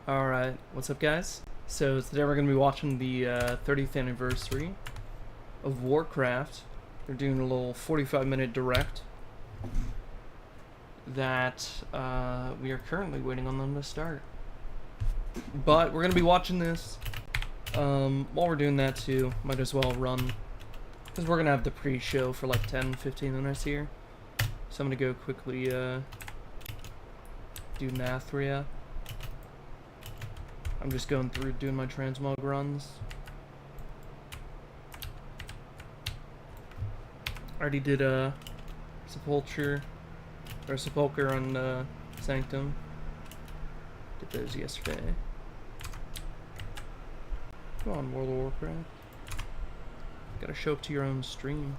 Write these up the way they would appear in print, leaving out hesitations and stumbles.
Alright, what's up guys? So today we're going to be watching the 30th anniversary of Warcraft. They're doing a little 45-minute direct that we are currently waiting on them to start. But we're going to be watching this. While we're doing that too, might as well run, because we're going to have the pre-show for like 10-15 minutes here. So I'm going to go quickly do Nathria. I'm just going through doing my transmog runs. I already did a Sepulcher on Sanctum. Did those yesterday. Come on, World of Warcraft. Gotta show up to your own stream.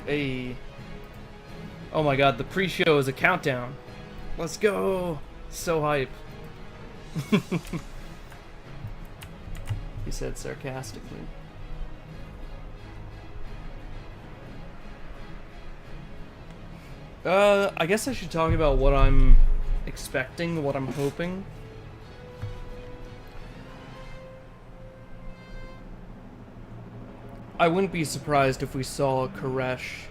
Hey. Oh my god, the pre-show is a countdown. Let's go! So hype. He said sarcastically. I guess I should talk about what I'm expecting, what I'm hoping. I wouldn't be surprised if we saw Koresh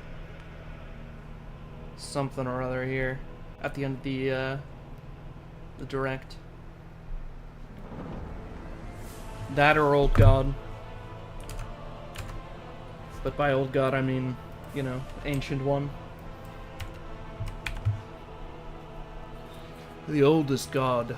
something or other here at the end of the direct. That or Old God. But by Old God I mean, you know, Ancient One. The oldest God.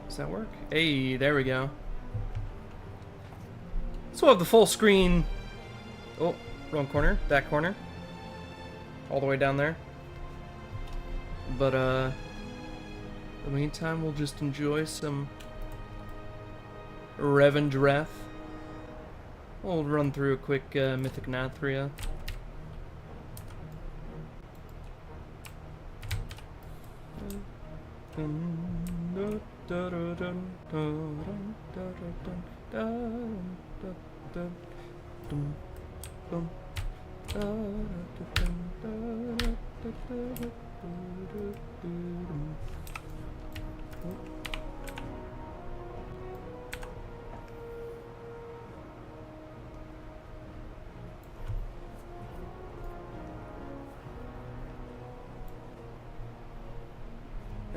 Does that work? Hey, there we go. So we'll have the full screen. Oh, wrong corner. That corner. All the way down there. But, in the meantime, we'll just enjoy some Revenge Wrath. We'll run through a quick Mythic Nathria.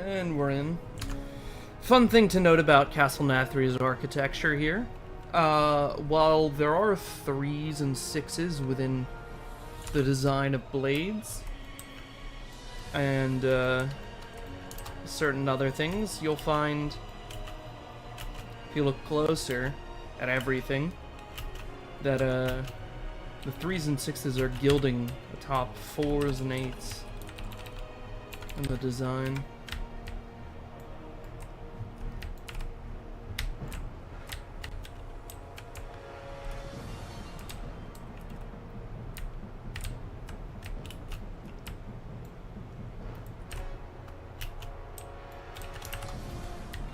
And we're in. Fun thing to note about Castle Nathria's architecture here. While there are 3s and 6s within the design of blades and certain other things, you'll find, if you look closer at everything, that the 3s and 6s are gilding the top 4s and 8s in the design.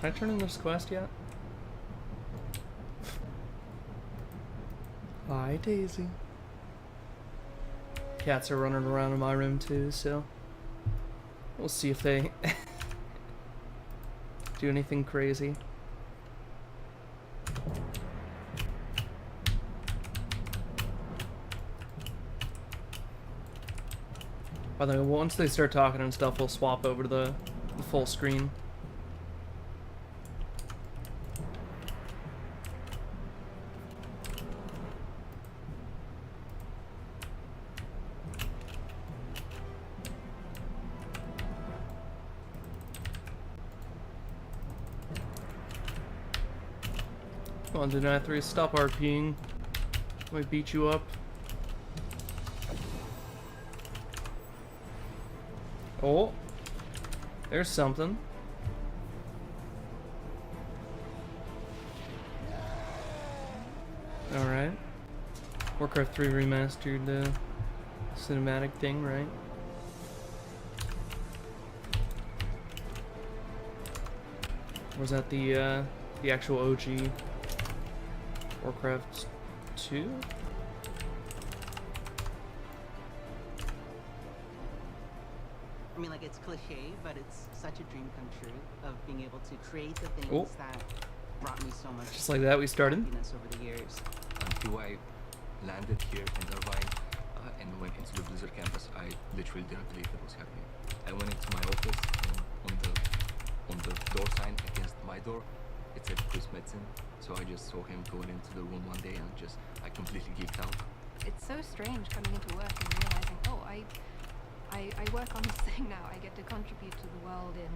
Can I turn in this quest yet? Hi, Daisy. Cats are running around in my room too, so we'll see if they do anything crazy. By the way, once they start talking and stuff, we'll swap over to the full screen. Come on, Denathri, stop RPing. Might beat you up. Oh, there's something. Alright. Warcraft 3 remastered cinematic thing, right? Or was that the actual OG Warcraft 2? I mean, like, it's cliche, but it's such a dream come true of being able to create the things that brought me so much just like that, we started. happiness over the years. Until I landed here in Irvine and went into the Blizzard campus, I literally didn't believe it was happening. I went into my office and on the door sign against my door, it said Chris Metzen. So I just saw him going into the room one day and I completely geeked out. It's so strange coming into work and realizing, oh, I work on this thing now. I get to contribute to the world in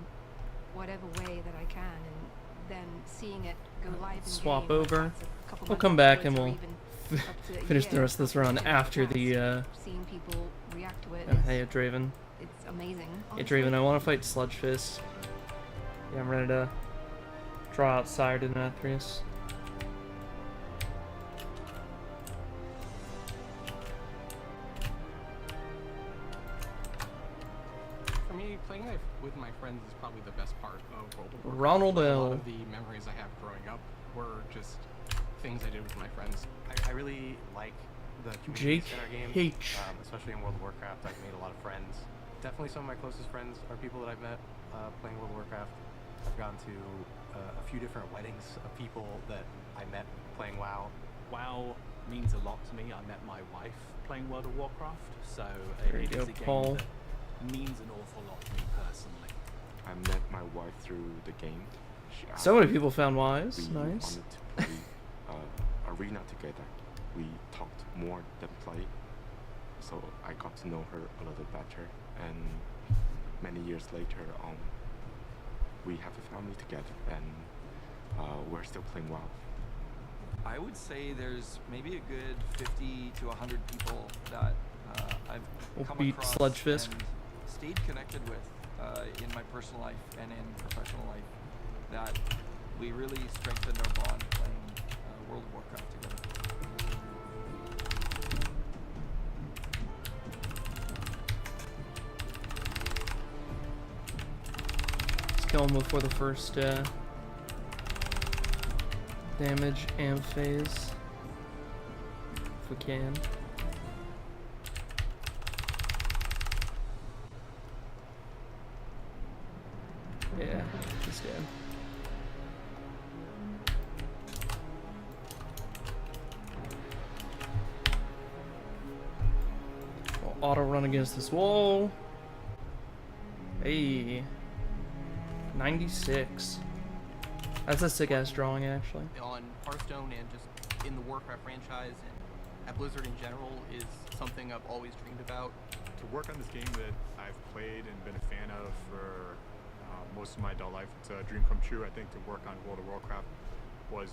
whatever way that I can, and then seeing it go live in Swap game, over. that's We'll come back and afterwards, we'll or even up to a finish year the rest of this run after after the the seeing people react to it. hey Draven. It's amazing. Hey Draven, I want to fight Sludge Fist. Yeah, I'm ready to draw outside in Athreus. For me, playing with my friends is probably the best part of World of Warcraft. Ronald A L. lot of the memories I have growing up were just things I did with my friends. I really like the communities in our game, especially in World of Warcraft. I've made a lot of friends. Definitely some of my closest friends are people that I've met playing World of Warcraft. I've gone to a few different weddings of people that I met playing WoW. WoW means a lot to me. I met my wife playing World of Warcraft, so There you it go, is a game Paul. that means an awful lot to me personally. I met my wife through the game. So many people found Wise. We Nice. wanted to play Arena together. We talked more than play, so I got to know her a little better. And many years later, we have a family together, and we're still playing WoW. I would say there's maybe a good 50 to 100 people that I've We'll come beat across Sludge Fist. and stayed connected with in my personal life and in professional life, that we really strengthened our bond playing World of Warcraft together. Let's kill him before the first damage amp phase. If we can. Yeah, he's dead. We'll auto run against this wall. Hey. 96. That's a sick ass drawing, actually. On Hearthstone and just in the Warcraft franchise and at Blizzard in general is something I've always dreamed about. To work on this game that I've played and been a fan of for most of my adult life, it's a dream come true. I think to work on World of Warcraft was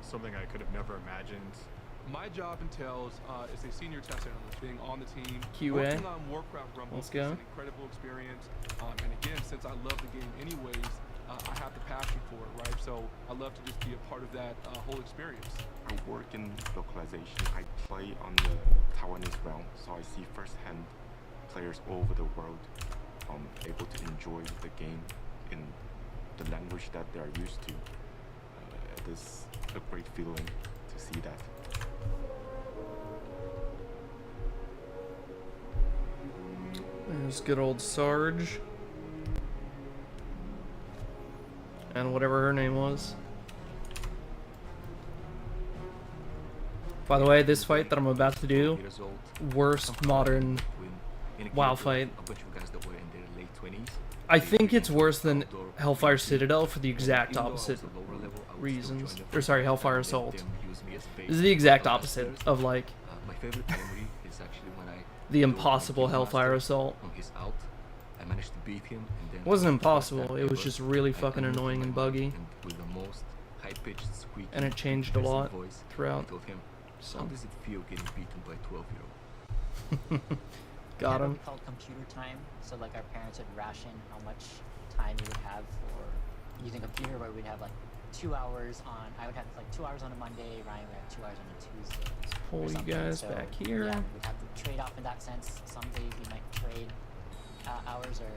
something I could have never imagined. My job entails as a senior test analyst, being on the team, QA. working on Warcraft Rumble. Let's go. It's an incredible experience. And again, since I love the game anyways, I have the passion for it, right? So I love to just be a part of that whole experience. I work in localization. I play on the Taiwanese realm, so I see firsthand players all over the world able to enjoy the game in the language that they are used to. It is a great feeling to see that. There's good old Sarge. And whatever her name was. By the way, this fight that I'm about to do, worst modern WoW fight. I think it's worse than Hellfire Citadel for the exact opposite reasons. Or sorry, Hellfire Assault. This is the exact opposite of like the impossible Hellfire Assault. It wasn't impossible, it was just really fucking annoying and buggy. And it changed a lot throughout. So. How does it feel getting beaten by 12-year-old? Got him. We called computer time, so like our parents would ration how much time we would have for using a computer, where we'd have like 2 hours on, I would have like 2 hours on a Monday, Ryan would have 2 hours on a Tuesday. Let's pull you guys so, back here. Yeah, we'd have to trade off in that sense. Some days we might trade hours or...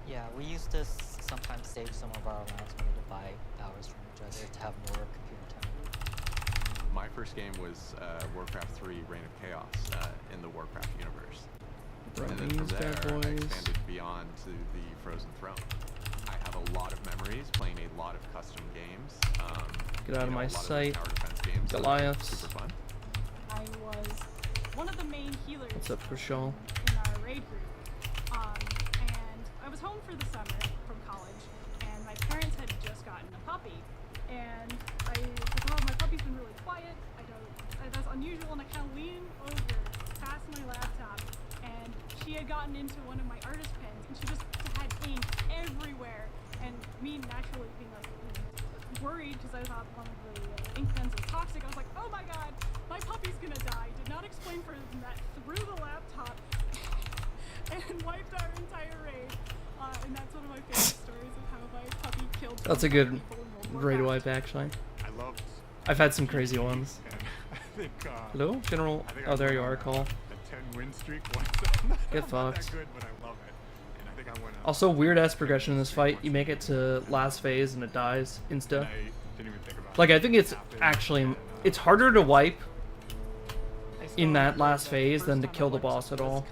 Yeah, we used to sometimes save some of our allowance money to buy hours from each other to have more computer time. My first game was Warcraft 3 Reign of Chaos in the Warcraft universe. And then from there, I expanded beyond to the Frozen Throne. I have a lot of memories playing a lot of custom games. Get out of my sight. Goliaths. Super fun. I was one of the main healers. What's up, Prashal? In our raid group. And I was home for the summer from college, and my parents had just gotten a puppy. And I was like, oh, my puppy's been really quiet. That's unusual, and I kind of lean over past my laptop, and she had gotten into one of my artist pens, and she just had ink everywhere. And me naturally being like worried because I thought one of the ink pens was toxic. I was like, oh my god, my puppy's gonna die. Did not explain for them that through the laptop and wiped our entire raid. And that's one of my favorite stories of how my puppy killed. That's a good raid wipe, actually. I've had some crazy ones. Hello, General. Oh, there you are, Cole. A 10-win streak once. Get fucked. That good, but I love it. And I think I went Also, weird ass progression in this fight. You make it to last phase and it dies insta. Like, I think it's actually it's harder to wipe in that last phase than to kill the boss at all.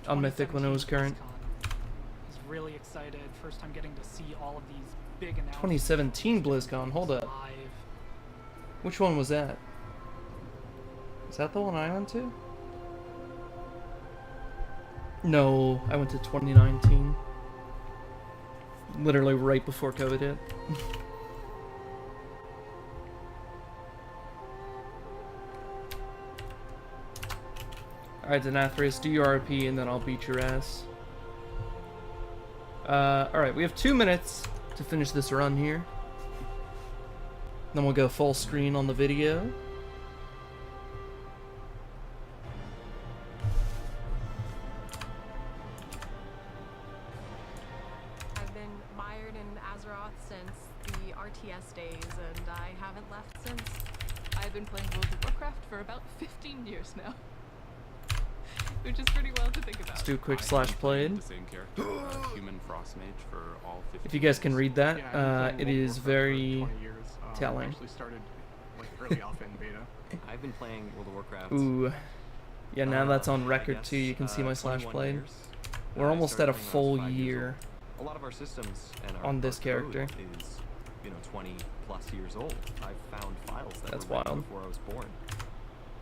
On Mythic when it was current. I was really excited. First time getting to see all of these big announcements. 2017 BlizzCon. Hold up. Which one was that? Is that the one I went to? No, I went to 2019. Literally right before COVID hit. Alright, Denathrius, do your RP and then I'll beat your ass. Alright, we have 2 minutes to finish this run here. Then we'll go full screen on the video. I've been mired in Azeroth since the RTS days, and I haven't left since. I've been playing World of Warcraft for about 15 years now. Which is pretty well to think about. Let's do a quick slash played. The same character, human frost mage for all 50 If you guys can read that, it is Warcraft very for 20 years. telling. I actually started like early alpha and beta. I've been playing World of Warcraft. Ooh. Yeah, now that's on record guess, too. You can see my slash 21 played. years. We're almost at started a playing full when I was 5 years year old. A lot of our systems and our, on this our character. code is, 20 plus years old. I've found files that That's were written wild. before I was born.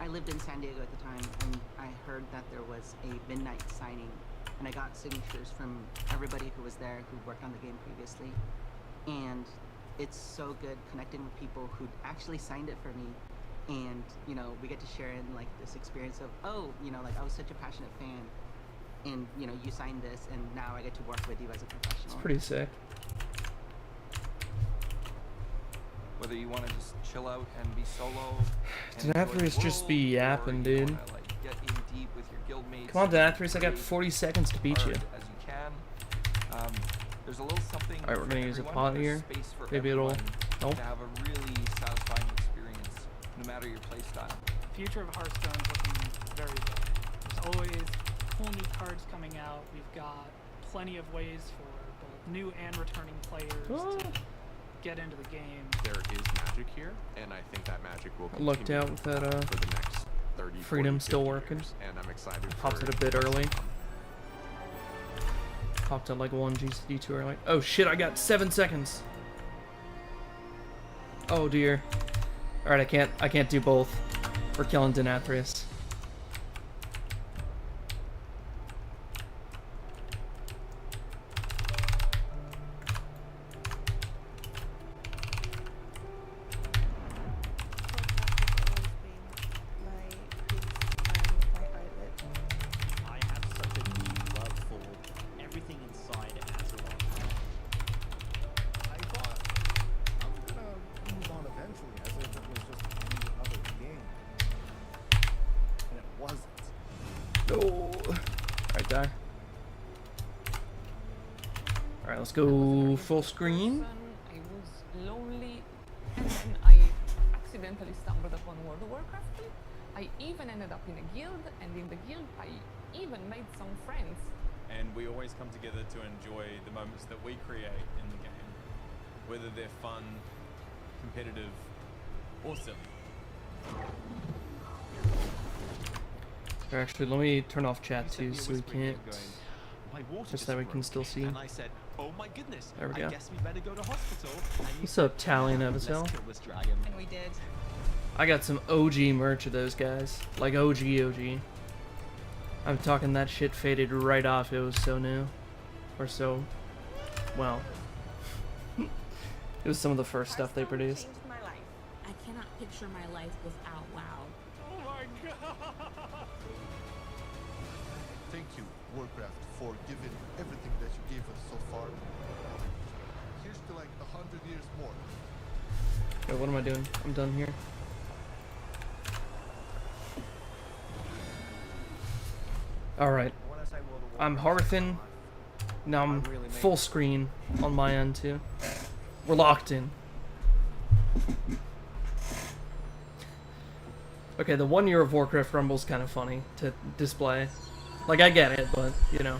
I lived in San Diego at the time, and I heard that there was a midnight signing, and I got signatures from everybody who was there who worked on the game previously, and it's so good connecting with people who actually signed it for me, and we get to share in like this experience of like I was such a passionate fan, and you signed this, and now I get to work with you as a professional. It's pretty sick. Whether you want to just chill out and be solo. Denathrius just be yapping, dude. Wanna, like, get in deep with your guildmates. Come on, Denathrius, I got 40 seconds to beat you. As you can. There's a little something. Alright, we're gonna use a everyone. pot There's here. space for Maybe it'll. everyone Nope. To have a really satisfying experience, no matter your playstyle. The future of Hearthstone is looking very good. There's always cool new cards coming out. We've got plenty of ways for both new and returning players to get into the game. There is magic here, and I think that magic will I continue lucked out with that for the next 30, Freedom 40, still 50 working. years, and I'm excited Popped for it a bit early. Popped it like 1 GCD too early. Oh shit, I got 7 seconds. Oh dear. Alright, I can't do both. We're killing Denathrius. I have such a deep love for everything inside Azeroth. I thought I was gonna move on eventually, as if it was just any other game. And it wasn't. No. Alright, die. Alright, let's go full screen. I was lonely, and then I accidentally stumbled upon World of Warcraft. I even ended up in a guild, and in the guild I even made some friends. and we always come together to enjoy the moments that we create in the game, whether they're fun, competitive, or silly. Actually, let me turn off chat too, so we can't. My water Just that we can still see. And I said, oh my goodness, There we I go. guess we better go to hospital. And you What's said, up, Talion let's Abyssal? kill this dragon. And we did. I got some OG merch of those guys. Like OG. I'm talking that shit faded right off. It was so new. Or so... well. It was some of the first stuff they produced. Changed my life. I cannot picture my life without WoW. Oh my god! Thank you, Warcraft, for giving everything that you gave us so far. Here's to like 100 years more. Okay, what am I doing? I'm done here. Alright. I'm Hearthin. Now I'm full screen on my end too. We're locked in. Okay, the 1 year of Warcraft Rumble's kind of funny to display. Like, I get it, but, you know.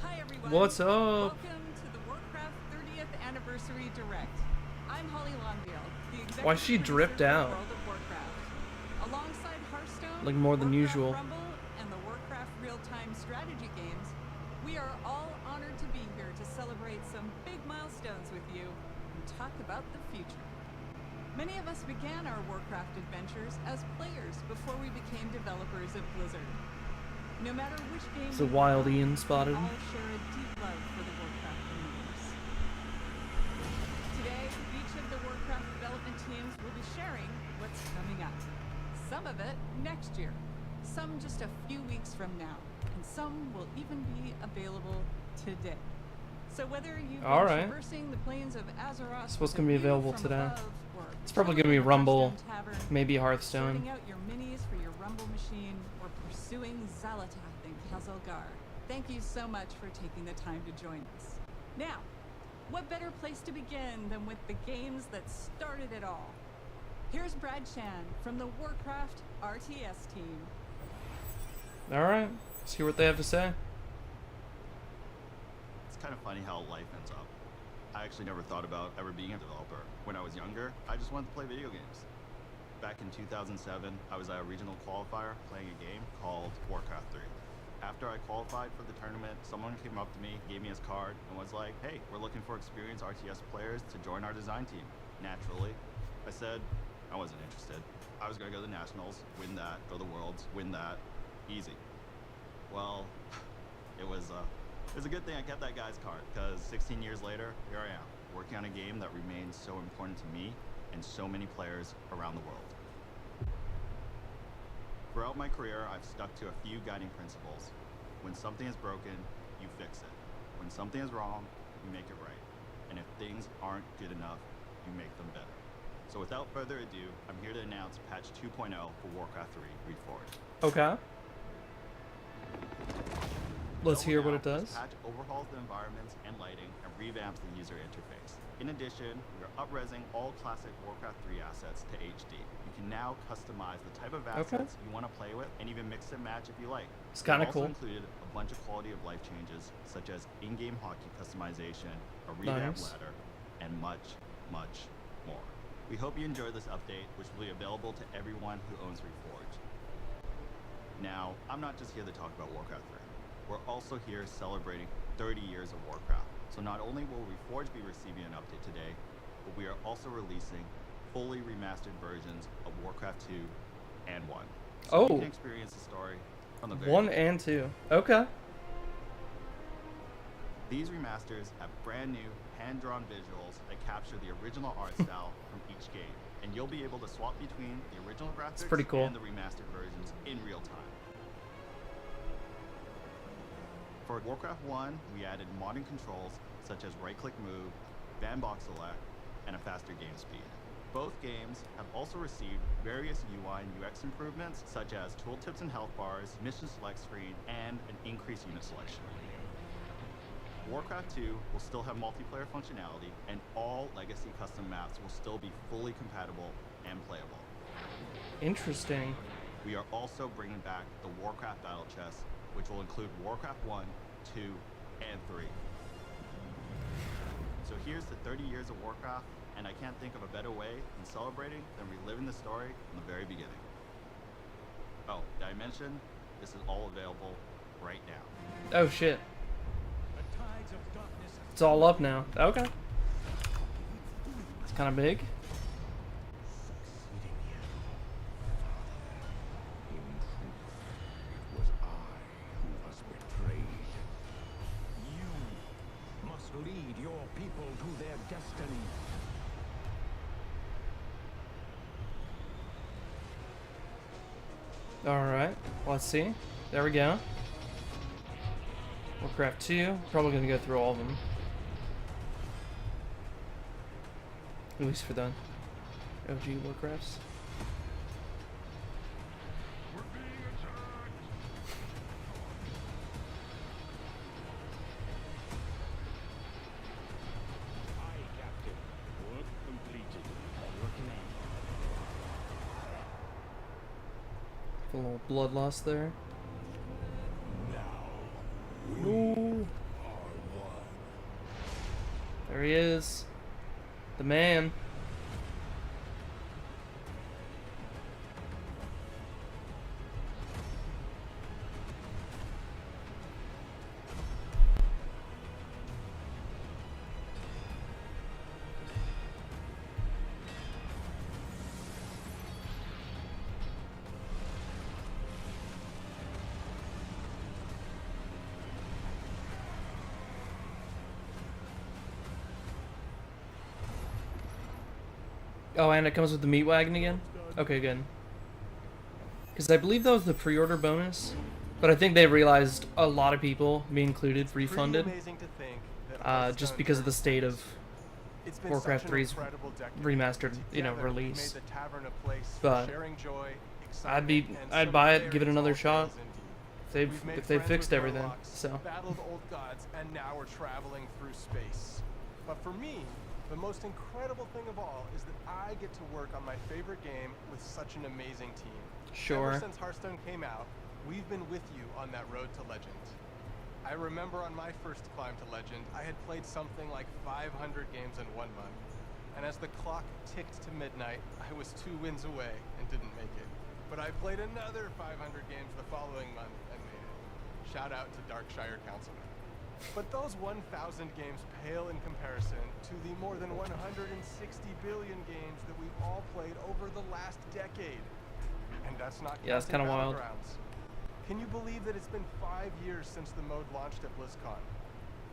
Hi everyone. What's up? Welcome to the Warcraft 30th Anniversary Direct. I'm Holly Longdale, the executive Why she dripped producer out? for World of Warcraft. Alongside Hearthstone, Like more than usual. Rumble, and the Warcraft real-time strategy games, we are all honored to be here to celebrate some big milestones with you and talk about the future. Many of us began our Warcraft adventures as players before we became developers at Blizzard. No matter which game It's a we wild play, Ian spotted. we all share a deep love for the Warcraft universe. Today, each of the Warcraft development teams will be sharing what's coming up. Some of it next year, some just a few weeks from now, and some will even be available today. So whether you've been traversing the plains of Azeroth, It's supposed to with be a view available from today. above, or It's probably chilling gonna be in a Rumble, Hearthstone tavern, maybe Hearthstone. sorting out your minis for your Rumble machine, or pursuing Xalatath in Kazalgar, thank you so much for taking the time to join us. Now, what better place to begin than with the games that started it all? Here's Brad Chan from the Warcraft RTS team. Alright, let's hear what they have to say. It's kind of funny how life ends up. I actually never thought about ever being a developer. When I was younger, I just wanted to play video games. Back in 2007, I was at a regional qualifier playing a game called Warcraft 30th. After I qualified for the tournament, someone came up to me, gave me his card, and was like, hey, we're looking for experienced RTS players to join our design team. Naturally, I said I wasn't interested. I was going to go to the Nationals, win that, go to the Worlds, win that. Easy. Well, it was a good thing I kept that guy's card, because 16 years later, here I am, working on a game that remains so important to me and so many players around the world. Throughout my career, I've stuck to a few guiding principles. When something is broken, you fix it. When something is wrong, you make it right. And if things aren't good enough, you make them better. So without further ado, I'm here to announce patch 2.0 for Warcraft 3 Reforged. Okay. Let's So hear what now, it does. This patch overhauls the environments and lighting and revamps the user interface. In addition, we are up-resing all classic Warcraft 3 assets to HD. You can now customize the type of assets you want to play with and even mix and match if you like. It's kinda We've also cool. included a bunch of quality of life changes such as in-game hotkey customization, a revamped Nice. ladder, and much, much more. We hope you enjoy this update, which will be available to everyone who owns Reforged. Now, I'm not just here to talk about Warcraft 3. We're also here celebrating 30 years of Warcraft. So not only will Reforged be receiving an update today, but we are also releasing fully remastered versions of Warcraft 2 and 1. So you Oh. can experience the story from the very 1 beginning. and 2. Okay. These remasters have brand new hand-drawn visuals that capture the original art style from each game. And you'll be able to swap between the original graphics pretty cool. and the remastered versions in real time. For Warcraft 1, we added modern controls such as right-click move, bandbox select, and a faster game speed. Both games have also received various UI and UX improvements such as tooltips and health bars, mission select screen, and an increased unit selection. Warcraft 2 will still have multiplayer functionality, and all legacy custom maps will still be fully compatible and playable. Interesting. We are also bringing back the Warcraft Battle Chess, which will include Warcraft 1, 2, and 3. So here's the 30 years of Warcraft, and I can't think of a better way in celebrating than reliving the story from the very beginning. Oh, did I mention this is all available right now? Oh shit. It's all up now. Okay. It's kind of big. Lead your people to their destiny. Alright, let's see. There we go. Warcraft 2. Probably gonna go through all of them. At least for the OG Warcrafts. A little blood loss there. No. There he is. The man. Oh, and it comes with the meat wagon again? Okay, good. Because I believe that was the pre-order bonus, but I think they realized a lot of people, me included, refunded. Just because of the state of Warcraft 3's remastered, release. But I'd buy it, give it another shot. If they've fixed everything, so. Battled old gods, and now we're traveling through space. But for me, the most incredible thing of all is that I get to work on my favorite game with such an amazing team. Sure. Ever since Hearthstone came out, we've been with you on that road to legend. I remember on my first climb to legend, I had played something like 500 games in 1 month. And as the clock ticked to midnight, I was 2 wins away and didn't make it. But I played another 500 games the following month and made it. Shout out to Darkshire Councilman. But those 1,000 games pale in comparison to the more than 160 billion games that we all played over the last decade. And that's not yeah, it's kind of wild. Can you believe that it's been 5 years since the mode launched at BlizzCon?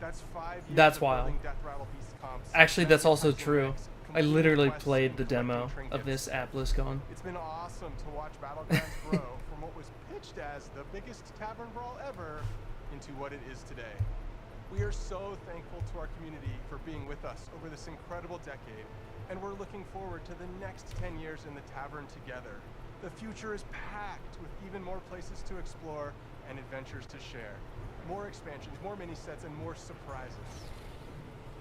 That's 5 years. That's of wild. Death Rattle Beast comps, Actually, that's also true. I literally played the demo of this at BlizzCon. It's been awesome to watch Battlegrounds grow from what was pitched as the biggest tavern brawl ever into what it is today. We are so thankful to our community for being with us over this incredible decade, and we're looking forward to the next 10 years in the tavern together. The future is packed with even more places to explore and adventures to share. More expansions, more mini-sets, and more surprises.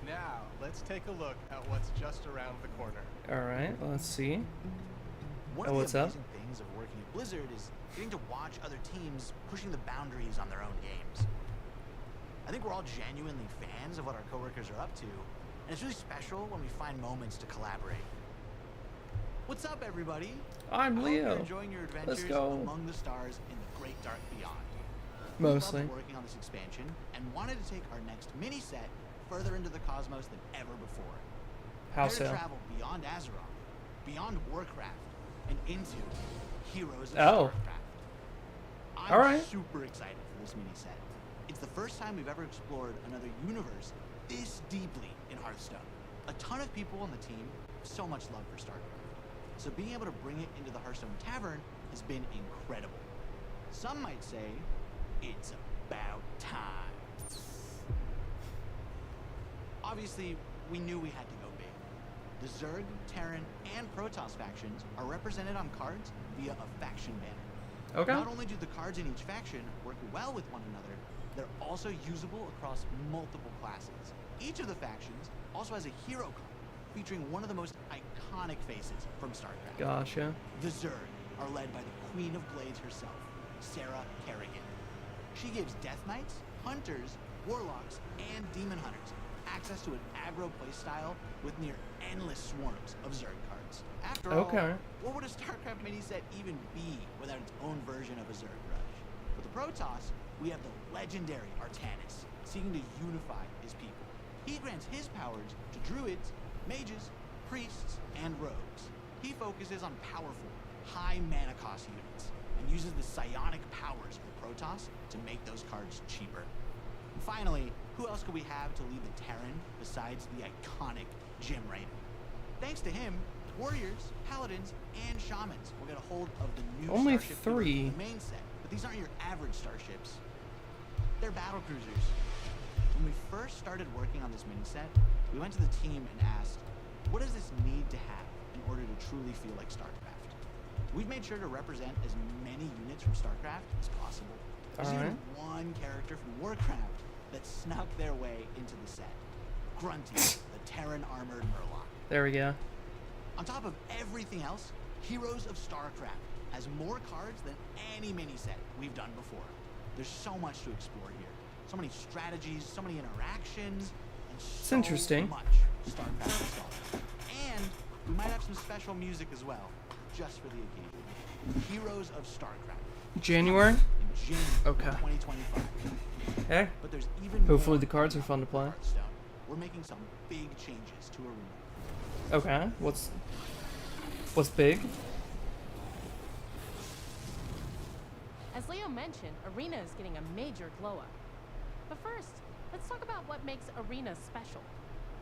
Now, let's take a look at what's just around the corner. Alright, let's see. One of the amazing things of working at Blizzard is getting to watch other teams pushing the boundaries on their own games. I think we're all genuinely fans of what our coworkers are up to, and it's really special when we find moments to collaborate. What's up, everybody? I'm Leo. I hope you're enjoying your adventures among the stars in the Great Dark Beyond. Mostly. We loved working on this expansion and wanted to take our next mini set further into the cosmos than ever before. How Prepare so? to travel beyond Azeroth, beyond Warcraft, and into Heroes of Starcraft. I'm super excited for this mini set. It's the first time we've ever explored another universe this deeply in Hearthstone. A ton of people on the team have so much love for StarCraft. So being able to bring it into the Hearthstone Tavern has been incredible. Some might say, it's about time. Obviously, we knew we had to go big. The Zerg, Terran, and Protoss factions are represented on cards via a faction banner. Okay. Not only do the cards in each faction work well with one another, They're also usable across multiple classes. Each of the factions also has a hero card featuring one of the most iconic faces from StarCraft. Gotcha. The Zerg are led by the Queen of Blades herself, Sarah Kerrigan. She gives Death Knights, Hunters, Warlocks, and Demon Hunters access to an aggro playstyle with near endless swarms of Zerg cards. After all, what would a StarCraft mini set even be without its own version of a Zerg rush? For the Protoss, we have the legendary Artanis, seeking to unify his people. He grants his powers to druids, mages, priests, and rogues. He focuses on powerful, high mana cost units, and uses the psionic powers of the Protoss to make those cards cheaper. And finally, who else could we have to lead the Terran besides the iconic Jim Raynor? Thanks to him, warriors, paladins, and shamans will get a hold of the new Only starship 3. in the main set. But these aren't your average starships. They're battle cruisers. When we first started working on this mini set, we went to the team and asked, what does this need to have in order to truly feel like StarCraft? We've made sure to represent as many units from StarCraft as possible. There's even one character from Warcraft that snuck their way into the set. Grunty, the Terran armored Murloc. There we go. On top of everything else, Heroes of StarCraft has more cards than any mini set we've done before. There's so much to explore here. So many strategies, so many interactions, and so interesting. much StarCraft nostalgia. And we might have some special music as well, just for the occasion. Heroes of StarCraft. January? Okay. 2025. Hey. But there's even Hopefully more the cards are fun to play. Hearthstone. We're making some big changes to Arena. Okay. What's big? As Leo mentioned, Arena is getting a major glow up. But first, let's talk about what makes Arena special.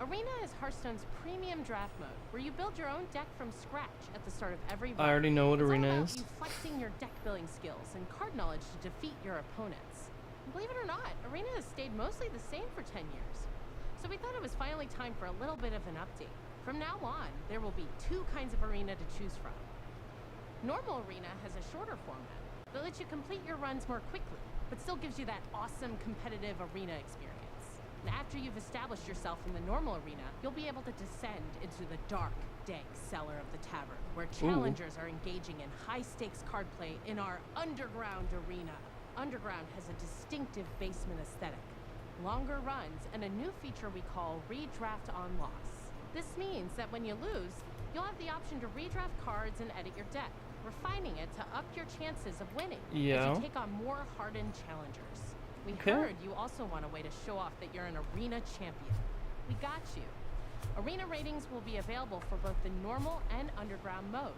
Arena is Hearthstone's premium draft mode, where you build your own deck from scratch at the start of every run. I already know what Arena is. It's all about you flexing your deck building skills and card knowledge to defeat your opponents. And believe it or not, Arena has stayed mostly the same for 10 years. So we thought it was finally time for a little bit of an update. From now on, there will be 2 kinds of Arena to choose from. Normal Arena has a shorter format that lets you complete your runs more quickly, but still gives you that awesome competitive Arena experience. And after you've established yourself in the normal Arena, you'll be able to descend into the dark, dank cellar of the tavern, where challengers are engaging in high-stakes card play in our Underground Arena. Underground has a distinctive basement aesthetic, longer runs, and a new feature we call Redraft on Loss. This means that when you lose, you'll have the option to redraft cards and edit your deck, refining it to up your chances of winning as you take on more hardened challengers. We heard you also want a way to show off that you're an Arena champion. We got you. Arena ratings will be available for both the normal and underground modes.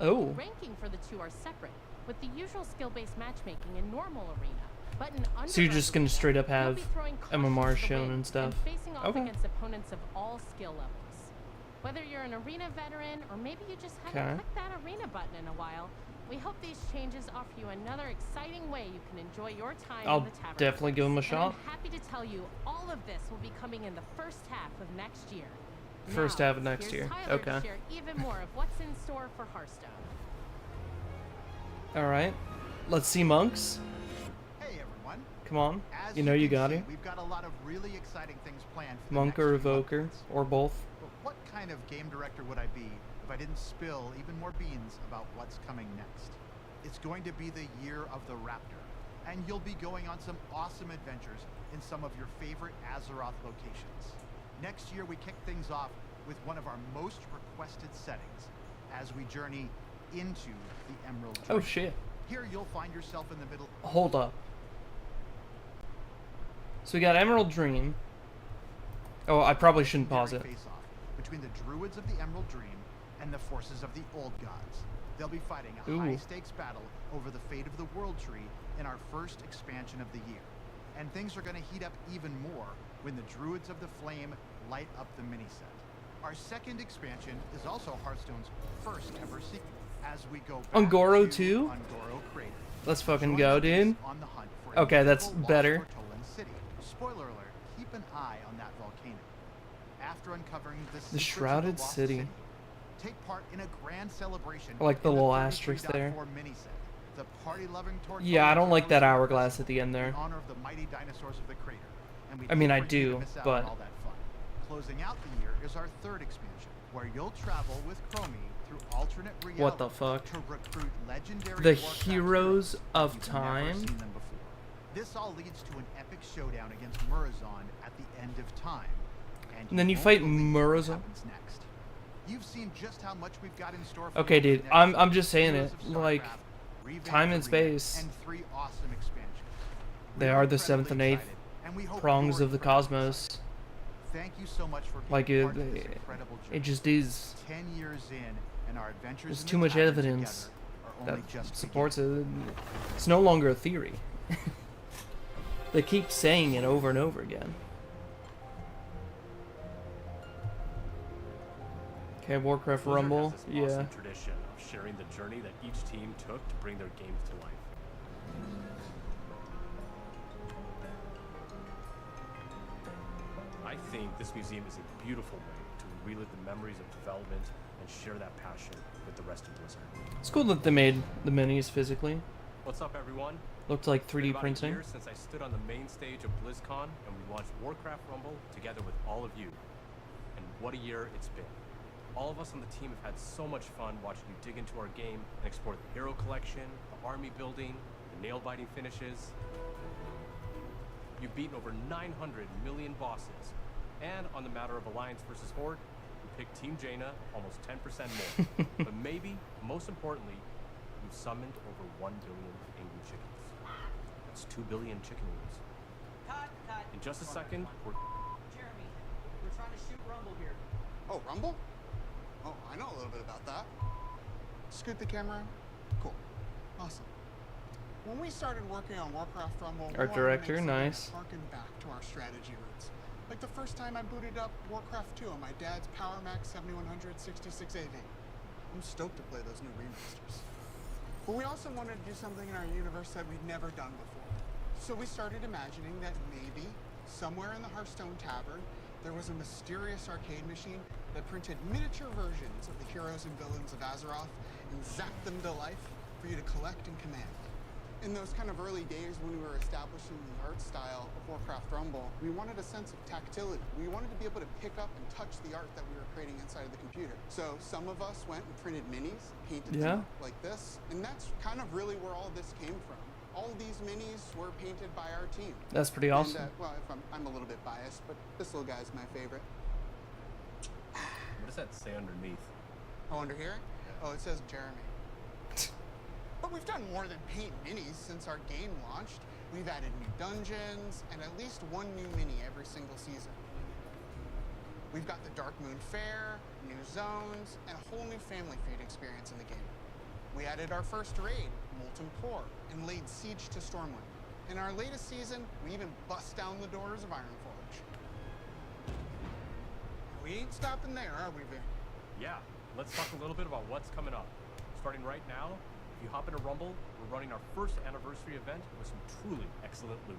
Oh. Ranking for the 2 are separate, with the usual skill-based matchmaking in normal Arena. But in underground So you're just gonna straight up have MMR caution to the shown wind and stuff? facing off against opponents of all skill levels. Whether you're an Arena veteran or maybe you just haven't clicked that Arena button in a while, we hope these changes offer you another exciting way you can enjoy your time I'll in the tavern. definitely give them a shot. I'm happy to tell you all of this will be coming in the first half of next year. First half of next year. Tyler Okay. to share even more of what's in store for Hearthstone. All right. Let's see monks. Hey everyone. Come on. As You know you can got see, it. We've got a lot of really exciting things planned for the Monk next or few evoker months. or both. But what kind of game director would I be if I didn't spill even more beans about what's coming next? It's going to be the year of the Raptor, and you'll be going on some awesome adventures in some of your favorite Azeroth locations. Next year we kick things off with one of our most requested settings as we journey into the Emerald Dream. Oh shit. Here you'll find yourself in the middle. Hold up. So we got Emerald Dream. Oh, I probably shouldn't pause it. Face-off between the Druids of the Emerald Dream and the forces of the Old Gods. They'll be fighting a high-stakes battle over the fate of the World Tree in our first expansion of the year. And things are going to heat up even more when the Druids of the Flame light up the mini-set. Our second expansion is also Hearthstone's first ever sequel. As we go back Ungoro to 2? Ungoro Crater. Let's fucking Join go, us dude. on the hunt for a Okay, that's mythical lost better. Ortolan city. Spoiler alert, keep an eye on that volcano. After uncovering the secrets of Shrouded Lost City. Take part in a grand celebration. I like the in little 33.4 asterisk there. mini set. The party-loving torch. Yeah, I don't like that hourglass at the end there. In honor of the mighty dinosaurs of the crater. And we I mean, hate I for you to do, miss out but on all that fun. Closing out the year is our third expansion, where you'll travel with Chromie through alternate reality what the fuck? to recruit legendary The Warcraft Heroes of you've Time? never seen them before. This all leads to an epic showdown against Murazon at the end of time. And then you won't fight believe what Murazon? happens next. You've seen just how much we've got in store for Okay, you dude, next I'm just saying Heroes it. of Like, Starcraft, Revamped time and Arena, space. and 3 awesome expansions. They We're are the incredibly 7th and 8th excited, and we hope prongs you're of the incredibly cosmos. excited. Thank you so much for being Like, part of this incredible journey. it just is. 10 years in, and our adventures There's in too the much Tavern evidence together that are only just supports it. It's no longer a theory. They keep saying it over and over again. Okay, Warcraft Blizzard Rumble. has this Yeah. awesome tradition of sharing the journey that each team took to bring their games to life. I think this museum is a beautiful way to relive the memories of development and share that passion with the rest of Blizzard. It's cool that they made the minis physically. What's up, everyone? Looked like It's been 3D about printing. a year since I stood on the main stage of BlizzCon and we launched Warcraft Rumble together with all of you. And what a year it's been. All of us on the team have had so much fun watching you dig into our game and explore the hero collection, the army building, the nail-biting finishes. You've beaten over 900 million bosses. And on the matter of Alliance versus Horde, you picked Team Jaina almost 10% more. But maybe, most importantly, you've summoned over 1 billion angry chickens. That's 2 billion chicken wings. Cut. In just a second, we're... Jeremy, we're trying to shoot Rumble here. Oh, Rumble? Oh, I know a little bit about that. Scoot the camera. Cool. Awesome. When we started working on Warcraft Rumble, Art director, nice. Harken back to our strategy roots. Like the first time I booted up Warcraft 2 on my dad's Power Mac 7100 6680. I'm stoked to play those new remasters. But we also wanted to do something in our universe that we'd never done before. So we started imagining that maybe, somewhere in the Hearthstone Tavern, there was a mysterious arcade machine that printed miniature versions of the heroes and villains of Azeroth and zapped them to life for you to collect and command. In those kind of early days when we were establishing the art style of Warcraft Rumble, we wanted a sense of tactility. We wanted to be able to pick up and touch the art that we were creating inside of the computer. So some of us went and printed minis, painted them up like this, and that's kind of really where all this came from. All of these minis were painted by our team. That's pretty awesome. And, well, if I'm a little bit biased, but this little guy's my favorite. What does that say underneath? Oh, under here? Oh, it says Jeremy. But we've done more than paint minis since our game launched. We've added new dungeons and at least one new mini every single season. We've got the Dark Moon Fair, new zones, and a whole new Family Feud experience in the game. We added our first raid, Molten Core, and laid siege to Stormwind. In our latest season, we even bust down the doors of Ironforge. We ain't stopping there, are we, Vin? Yeah, let's talk a little bit about what's coming up. Starting right now, if you hop into Rumble, we're running our first anniversary event with some truly excellent loot.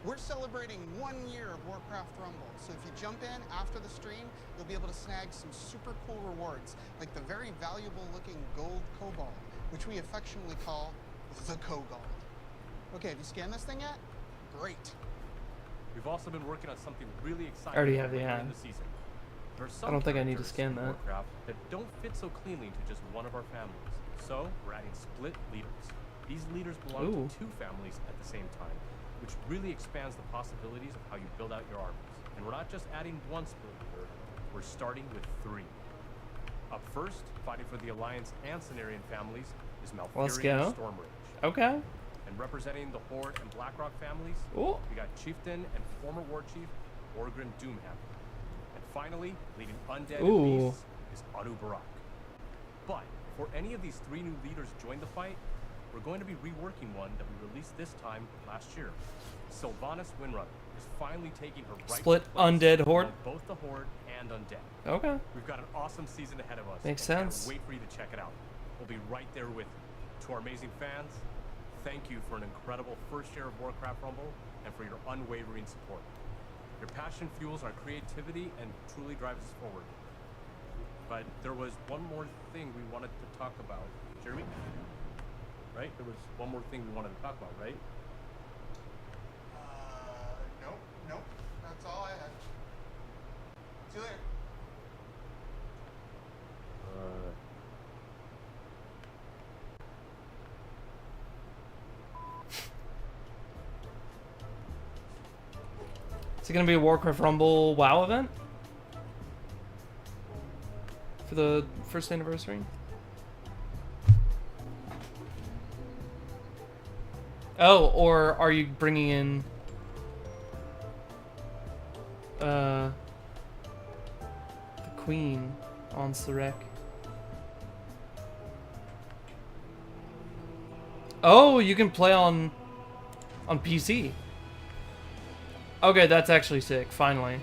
We're celebrating 1 year of Warcraft Rumble, so if you jump in after the stream, you'll be able to snag some super cool rewards, like the very valuable looking gold cobalt, which we affectionately call the Kogald. Okay, have you scanned this thing yet? Great. We've also been working on something really exciting I already have the later ad. in the season. There are I don't think I need to characters scan in that. Warcraft that don't fit so cleanly into just one of our families. So we're adding split leaders. These leaders belong Ooh. to 2 families at the same time, which really expands the possibilities of how you build out your armies. And we're not just adding 1 split leader, we're starting with 3. Up first, fighting for the Alliance and Cenarian families, is Let's Malfurion go. Stormrage. Okay. And representing the Horde and Blackrock families, Ooh. we got Chieftain and former War Chief Orgrim Doomhammer. And finally, leading Undead and Ooh. Beasts is Anu Barak. But before any of these 3 new leaders join the fight, we're going to be reworking one that we released this time last year. Sylvanas Windrunner is finally taking her right Split Undead Horde. both the Horde and Undead. Okay. We've got an awesome season ahead of us. Makes and sense. Can't wait for you to check it out. We'll be right there with you. To our amazing fans, thank you for an incredible first year of Warcraft Rumble and for your unwavering support. Your passion fuels our creativity and truly drives us forward. But there was one more thing we wanted to talk about. Jeremy? right? There was one more thing we wanted to talk about, right? Nope. That's all I had. See you later. Is it gonna be a Warcraft Rumble WoW event? For the first anniversary? Oh, or are you bringing in the Queen on Sarek? Oh, you can play on PC. Okay, that's actually sick. Finally.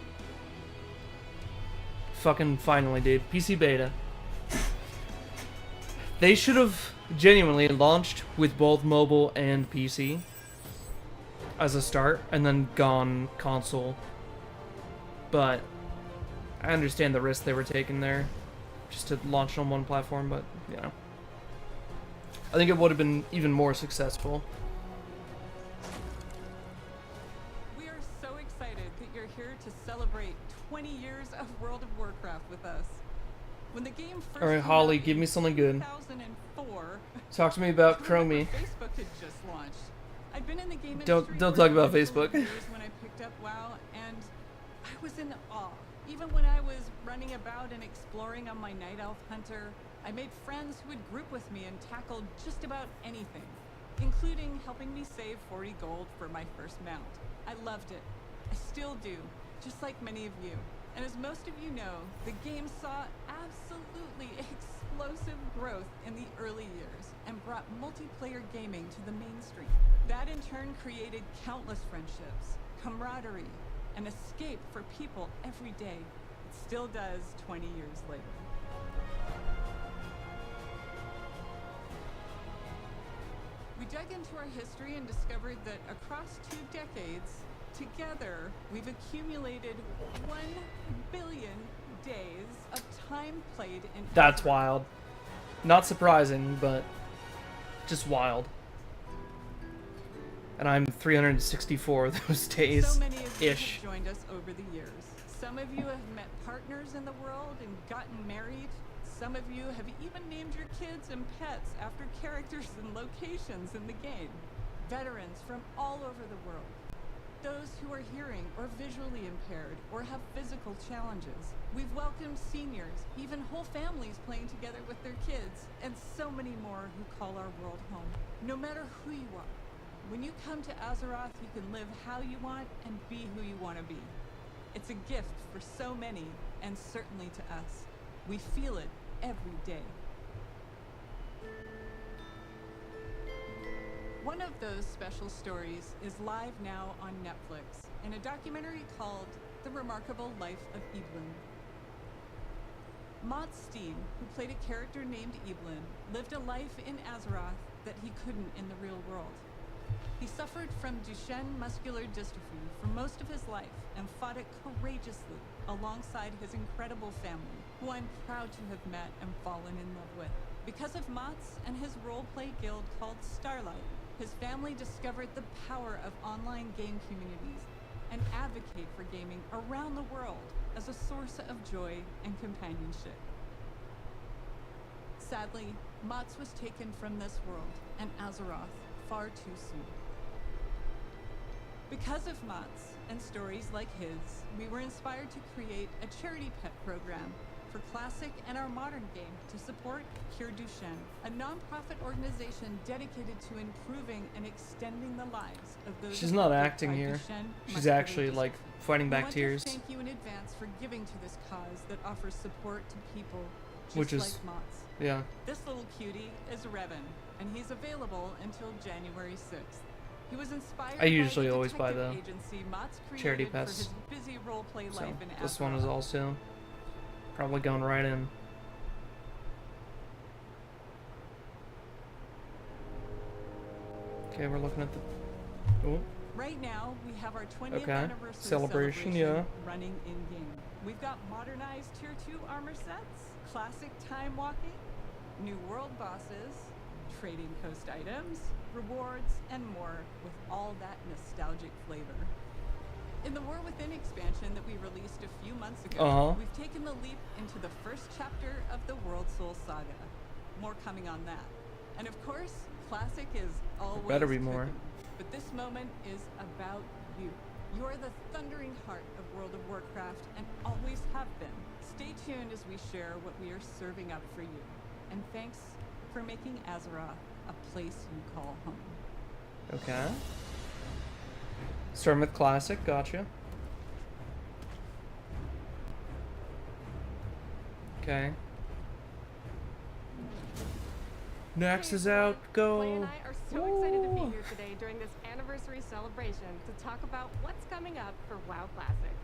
Fucking finally, dude. PC beta. They should have genuinely launched with both mobile and PC as a start, and then gone console. But I understand the risk they were taking there, just to launch on one platform, but, you know. I think it would have been even more successful. We are so excited that you're here to celebrate 20 years of World of Warcraft with us. When the game first Alright, Holly, give me something good. 2004, Talk to me about Chromie. Facebook had just launched. I'd been in the game Don't industry talk for about a couple Facebook. of years when I picked up WoW, and I was in awe. Even when I was running about and exploring on my Night Elf Hunter, I made friends who would group with me and tackled just about anything, including helping me save 40 gold for my first mount. I loved it. I still do, just like many of you. And as most of you know, the game saw absolutely explosive growth in the early years and brought multiplayer gaming to the mainstream. That in turn created countless friendships, camaraderie, and escape for people every day. It still does 20 years later. We dug into our history and discovered that across 2 decades, together, we've accumulated 1 billion days of time played in That's wild. Not surprising, but just wild. And I'm 364 of those days. So many of you ish. have joined us over the years. Some of you have met partners in the world and gotten married. Some of you have even named your kids and pets after characters and locations in the game. Veterans from all over the world. Those who are hearing or visually impaired or have physical challenges. We've welcomed seniors, even whole families playing together with their kids, and so many more who call our world home. No matter who you are, when you come to Azeroth, you can live how you want and be who you want to be. It's a gift for so many, and certainly to us. We feel it every day. One of those special stories is live now on Netflix in a documentary called The Remarkable Life of Evelyn. Mott Steen, who played a character named Evelyn, lived a life in Azeroth that he couldn't in the real world. He suffered from Duchenne muscular dystrophy for most of his life and fought it courageously alongside his incredible family, who I'm proud to have met and fallen in love with. Because of Mott's and his role-play guild called Starlight, his family discovered the power of online game communities and advocate for gaming around the world as a source of joy and companionship. Sadly, Mott's was taken from this world and Azeroth far too soon. Because of Mott's and stories like his, we were inspired to create a charity pet program for Classic and our modern game to support Cure Duchenne, a non-profit organization dedicated to improving and extending the lives of those. She's not afflicted acting by here. Duchenne She's muscular actually like dystrophy. fighting We back want tears. to thank you in advance for giving to this cause that offers support to people just Which is, like Mott's. yeah. This little cutie is Revan, and he's available until January 6th. He was inspired I usually by the always buy detective the agency Mott's charity created pass. for his busy role-play So life in this one is Azeroth. also probably going right in. Okay, we're looking at the. Oh, Right now, we have our 20th Okay. anniversary Celebration, yeah. running in-game. We've got modernized Tier 2 armor sets, classic time walking, new world bosses, trading coast items, rewards, and more with all that nostalgic flavor. In the War Within expansion that we released a few months ago, we've taken the leap into the first chapter of the World Soul Saga. More coming on that. And of course, Classic is always Better be more. cooking. But this moment is about you. You're the thundering heart of World of Warcraft and always have been. Stay tuned as we share what we are serving up for you. And thanks for making Azeroth a place you call home. Okay. Starting with Classic, gotcha. Okay. Next is out, go. Clay and I are so excited to be here today during this anniversary celebration to talk about what's coming up for WoW Classic.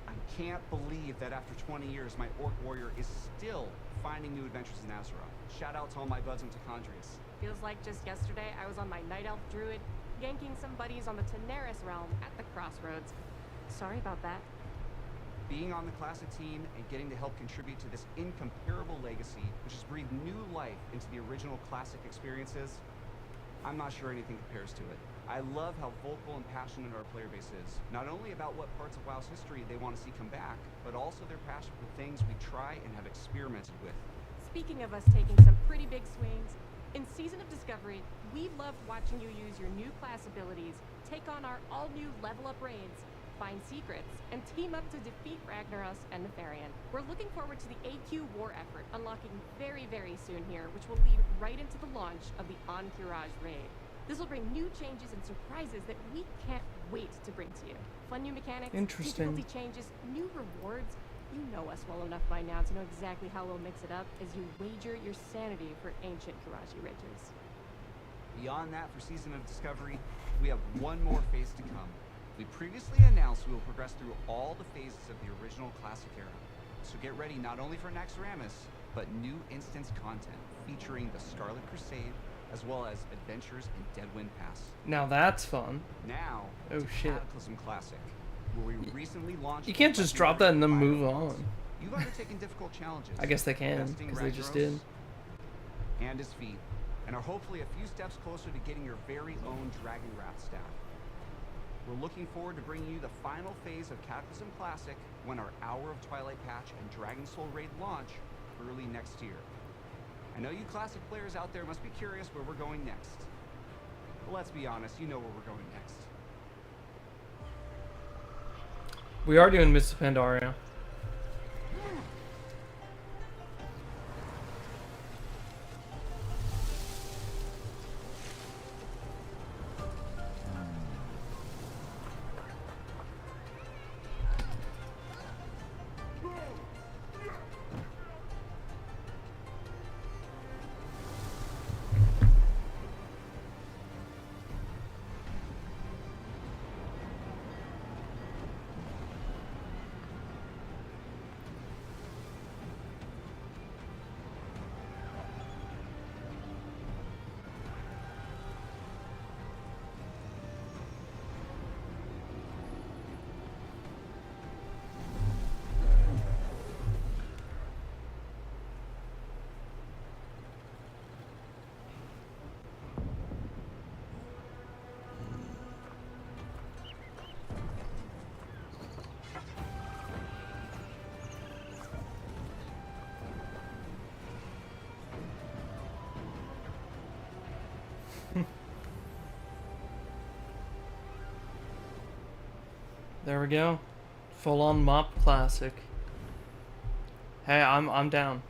I can't believe that after 20 years, my Orc Warrior is still finding new adventures in Azeroth. Shout out to all my buds in Tacondrius. Feels like just yesterday I was on my Night Elf Druid, yanking some buddies on the Teneris realm at the crossroads. Sorry about that. Being on the Classic team and getting to help contribute to this incomparable legacy, which has breathed new life into the original Classic experiences, I'm not sure anything compares to it. I love how vocal and passionate our player base is, not only about what parts of WoW's history they want to see come back, but also their passion for things we try and have experimented with. Speaking of us taking some pretty big swings, in Season of Discovery, we've loved watching you use your new class abilities, take on our all-new level-up raids, find secrets, and team up to defeat Ragnaros and Nefarian. We're looking forward to the AQ war effort unlocking very, very soon here, which will lead right into the launch of the Encourage raid. This will bring new changes and surprises that we can't wait to bring to you. Fun new mechanics, difficulty changes, new rewards. You know us well enough by now to know exactly how we'll mix it up as you wager your sanity for ancient Kiraji ridges. Beyond that, for Season of Discovery, we have one more phase to come. We previously announced we will progress through all the phases of the original Classic era. So get ready not only for Naxxramas, but new instance content featuring the Scarlet Crusade, as well as adventures in Deadwind Pass. Now that's fun. Now, oh to shit. Cataclysm Classic, where we recently launched. You can't just drop that and then move on. You've undertaken difficult challenges. I guess they can, because they just did. And his feet, and are hopefully a few steps closer to getting your very own Dragon Wrath staff. We're looking forward to bringing you the final phase of Cataclysm Classic when our Hour of Twilight patch and Dragon Soul raid launch early next year. I know you Classic players out there must be curious where we're going next. But let's be honest, you know where we're going next. We are doing Mists of Pandaria. There we go. Full on mop classic. Hey, I'm down.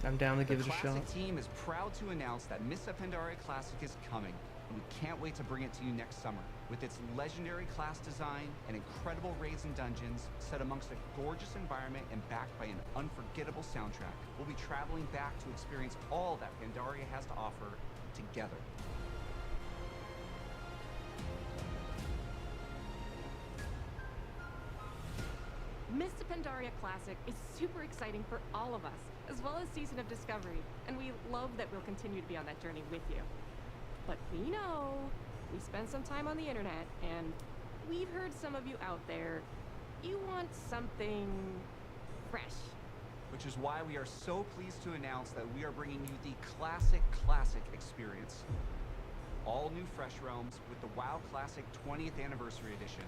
I'm down to give it a shot. The Classic team is proud to announce that Mists of Pandaria Classic is coming, and we can't wait to bring it to you next summer. With its legendary class design and incredible raids and dungeons, set amongst a gorgeous environment and backed by an unforgettable soundtrack, we'll be traveling back to experience all that Pandaria has to offer together. Mists of Pandaria Classic is super exciting for all of us, as well as Season of Discovery, and we love that we'll continue to be on that journey with you. But we know, we spent some time on the internet, and we've heard some of you out there, you want something fresh. But which is why we are so pleased to announce that we are bringing you the classic experience. All new fresh realms with the WoW Classic 20th Anniversary Edition.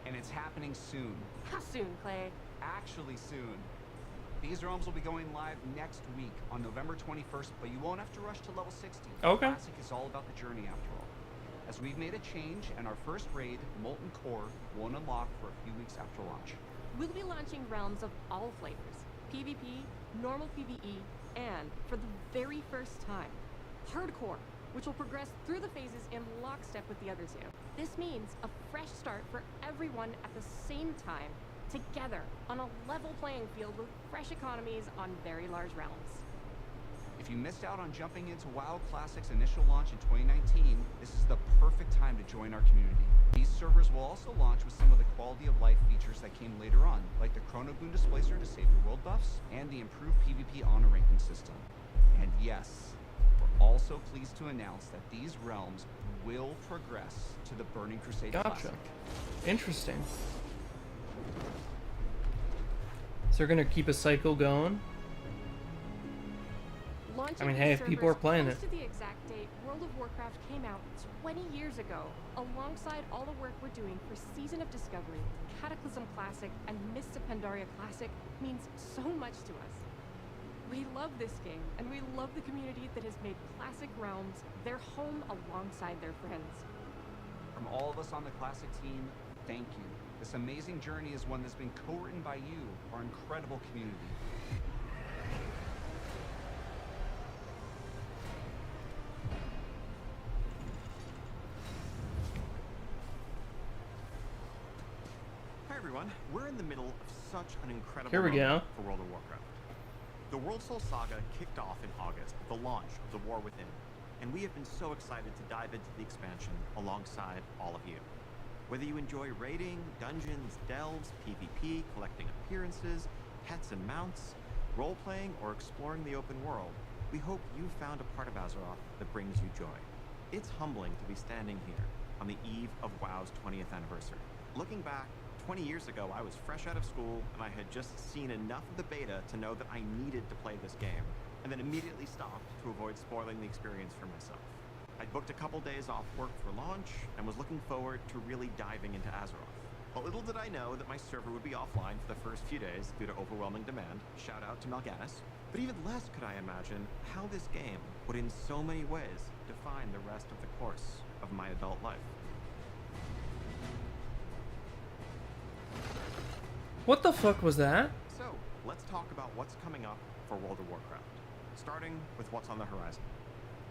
And it's happening soon. How soon, Clay? Actually soon. These realms will be going live next week on November 21st, but you won't have to rush to level 60. Okay. Classic is all about the journey after all. As we've made a change, and our first raid, Molten Core, won't unlock for a few weeks after launch. We'll be launching realms of all flavors. PvP, normal PvE, and, for the very first time, Hardcore, which will progress through the phases in lockstep with the other two. This means a fresh start for everyone at the same time, together, on a level playing field with fresh economies on very large realms. If you missed out on jumping into WoW Classic's initial launch in 2019, this is the perfect time to join our community. These servers will also launch with some of the quality of life features that came later on, like the Chrono Boon Displacer to save your world buffs, and the improved PvP honor ranking system. And yes, we're also pleased to announce that these realms will progress to the Burning Crusade Classic. Interesting. So they're gonna keep a cycle going? I mean, hey, if people are playing it. Close to the exact date World of Warcraft came out 20 years ago, alongside all the work we're doing for Season of Discovery, Cataclysm Classic, and Mists of Pandaria Classic means so much to us. We love this game, and we love the community that has made Classic Realms their home alongside their friends. From all of us on the Classic team, thank you. This amazing journey is one that's been co-written by you, our incredible community. Hi everyone, we're in the middle of such an incredible Here we moment go. for World of Warcraft. The World Soul Saga kicked off in August with the launch of The War Within, and we have been so excited to dive into the expansion alongside all of you. Whether you enjoy raiding, dungeons, delves, PvP, collecting appearances, pets and mounts, role-playing, or exploring the open world, we hope you found a part of Azeroth that brings you joy. It's humbling to be standing here on the eve of WoW's 20th anniversary. Looking back, 20 years ago, I was fresh out of school, and I had just seen enough of the beta to know that I needed to play this game, and then immediately stopped to avoid spoiling the experience for myself. I'd booked a couple days off work for launch, and was looking forward to really diving into Azeroth. But little did I know that my server would be offline for the first few days due to overwhelming demand. Shout out to Mal'Ganis. But even less could I imagine how this game would in so many ways define the rest of the course of my adult life. What the fuck was that? So, let's talk about what's coming up for World of Warcraft, starting with what's on the horizon.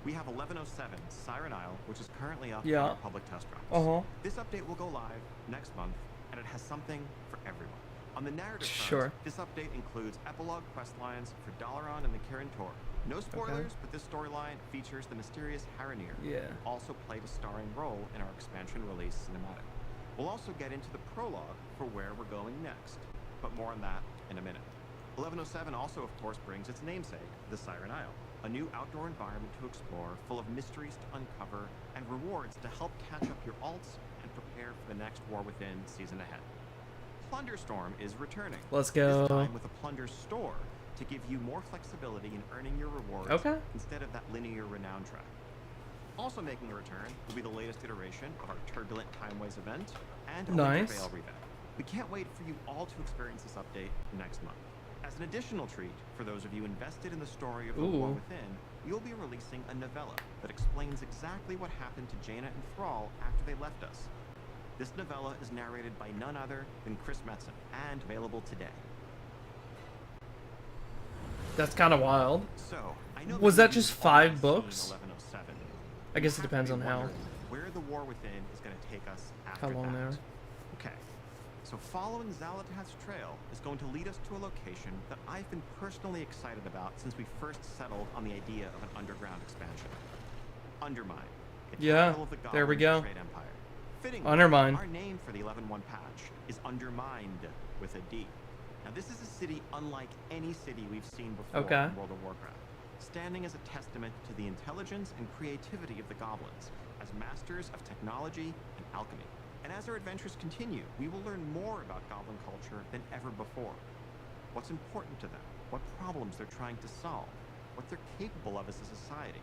We have 1107 Siren Isle, which is currently up on our public test routes. This update will go live next month, and it has something for everyone. On the narrative front, this update includes epilogue quest lines for Dalaran and the Kirin Tor. No spoilers, but this storyline features the mysterious Haranir, also played a starring role in our expansion release cinematic. We'll also get into the prologue for where we're going next, but more on that in a minute. 1107 also, of course, brings its namesake, the Siren Isle, a new outdoor environment to explore, full of mysteries to uncover, and rewards to help catch up your alts and prepare for the next War Within season ahead. Plunderstorm is returning. Let's go. This time with a Plunder store to give you more flexibility in earning your rewards instead of that linear renown track. Also making a return will be the latest iteration of our Turbulent Timeways event and a Winter Veil revamp. We can't wait for you all to experience this update next month. As an additional treat, for those of you invested in the story of The War Within, we'll be releasing a novella that explains exactly what happened to Jaina and Thrall after they left us. This novella is narrated by none other than Chris Metzen, and available today. That's kind of wild. So, I know was that just 5 books? I guess it depends on how. Where the War Within is going to take us after How long that. they are. Okay, so following Xal'atath's trail is going to lead us to a location that I've been personally excited about since we first settled on the idea of an underground expansion. Undermine. The capital of the there we Goblin go. Trade Empire. Fittingly, Undermine. our name for the 11.1 patch is Undermined with a D. Now this is a city unlike any city we've seen before in World of Warcraft, standing as a testament to the intelligence and creativity of the goblins as masters of technology and alchemy. And as our adventures continue, we will learn more about goblin culture than ever before. what's important to them, what problems they're trying to solve, what they're capable of as a society.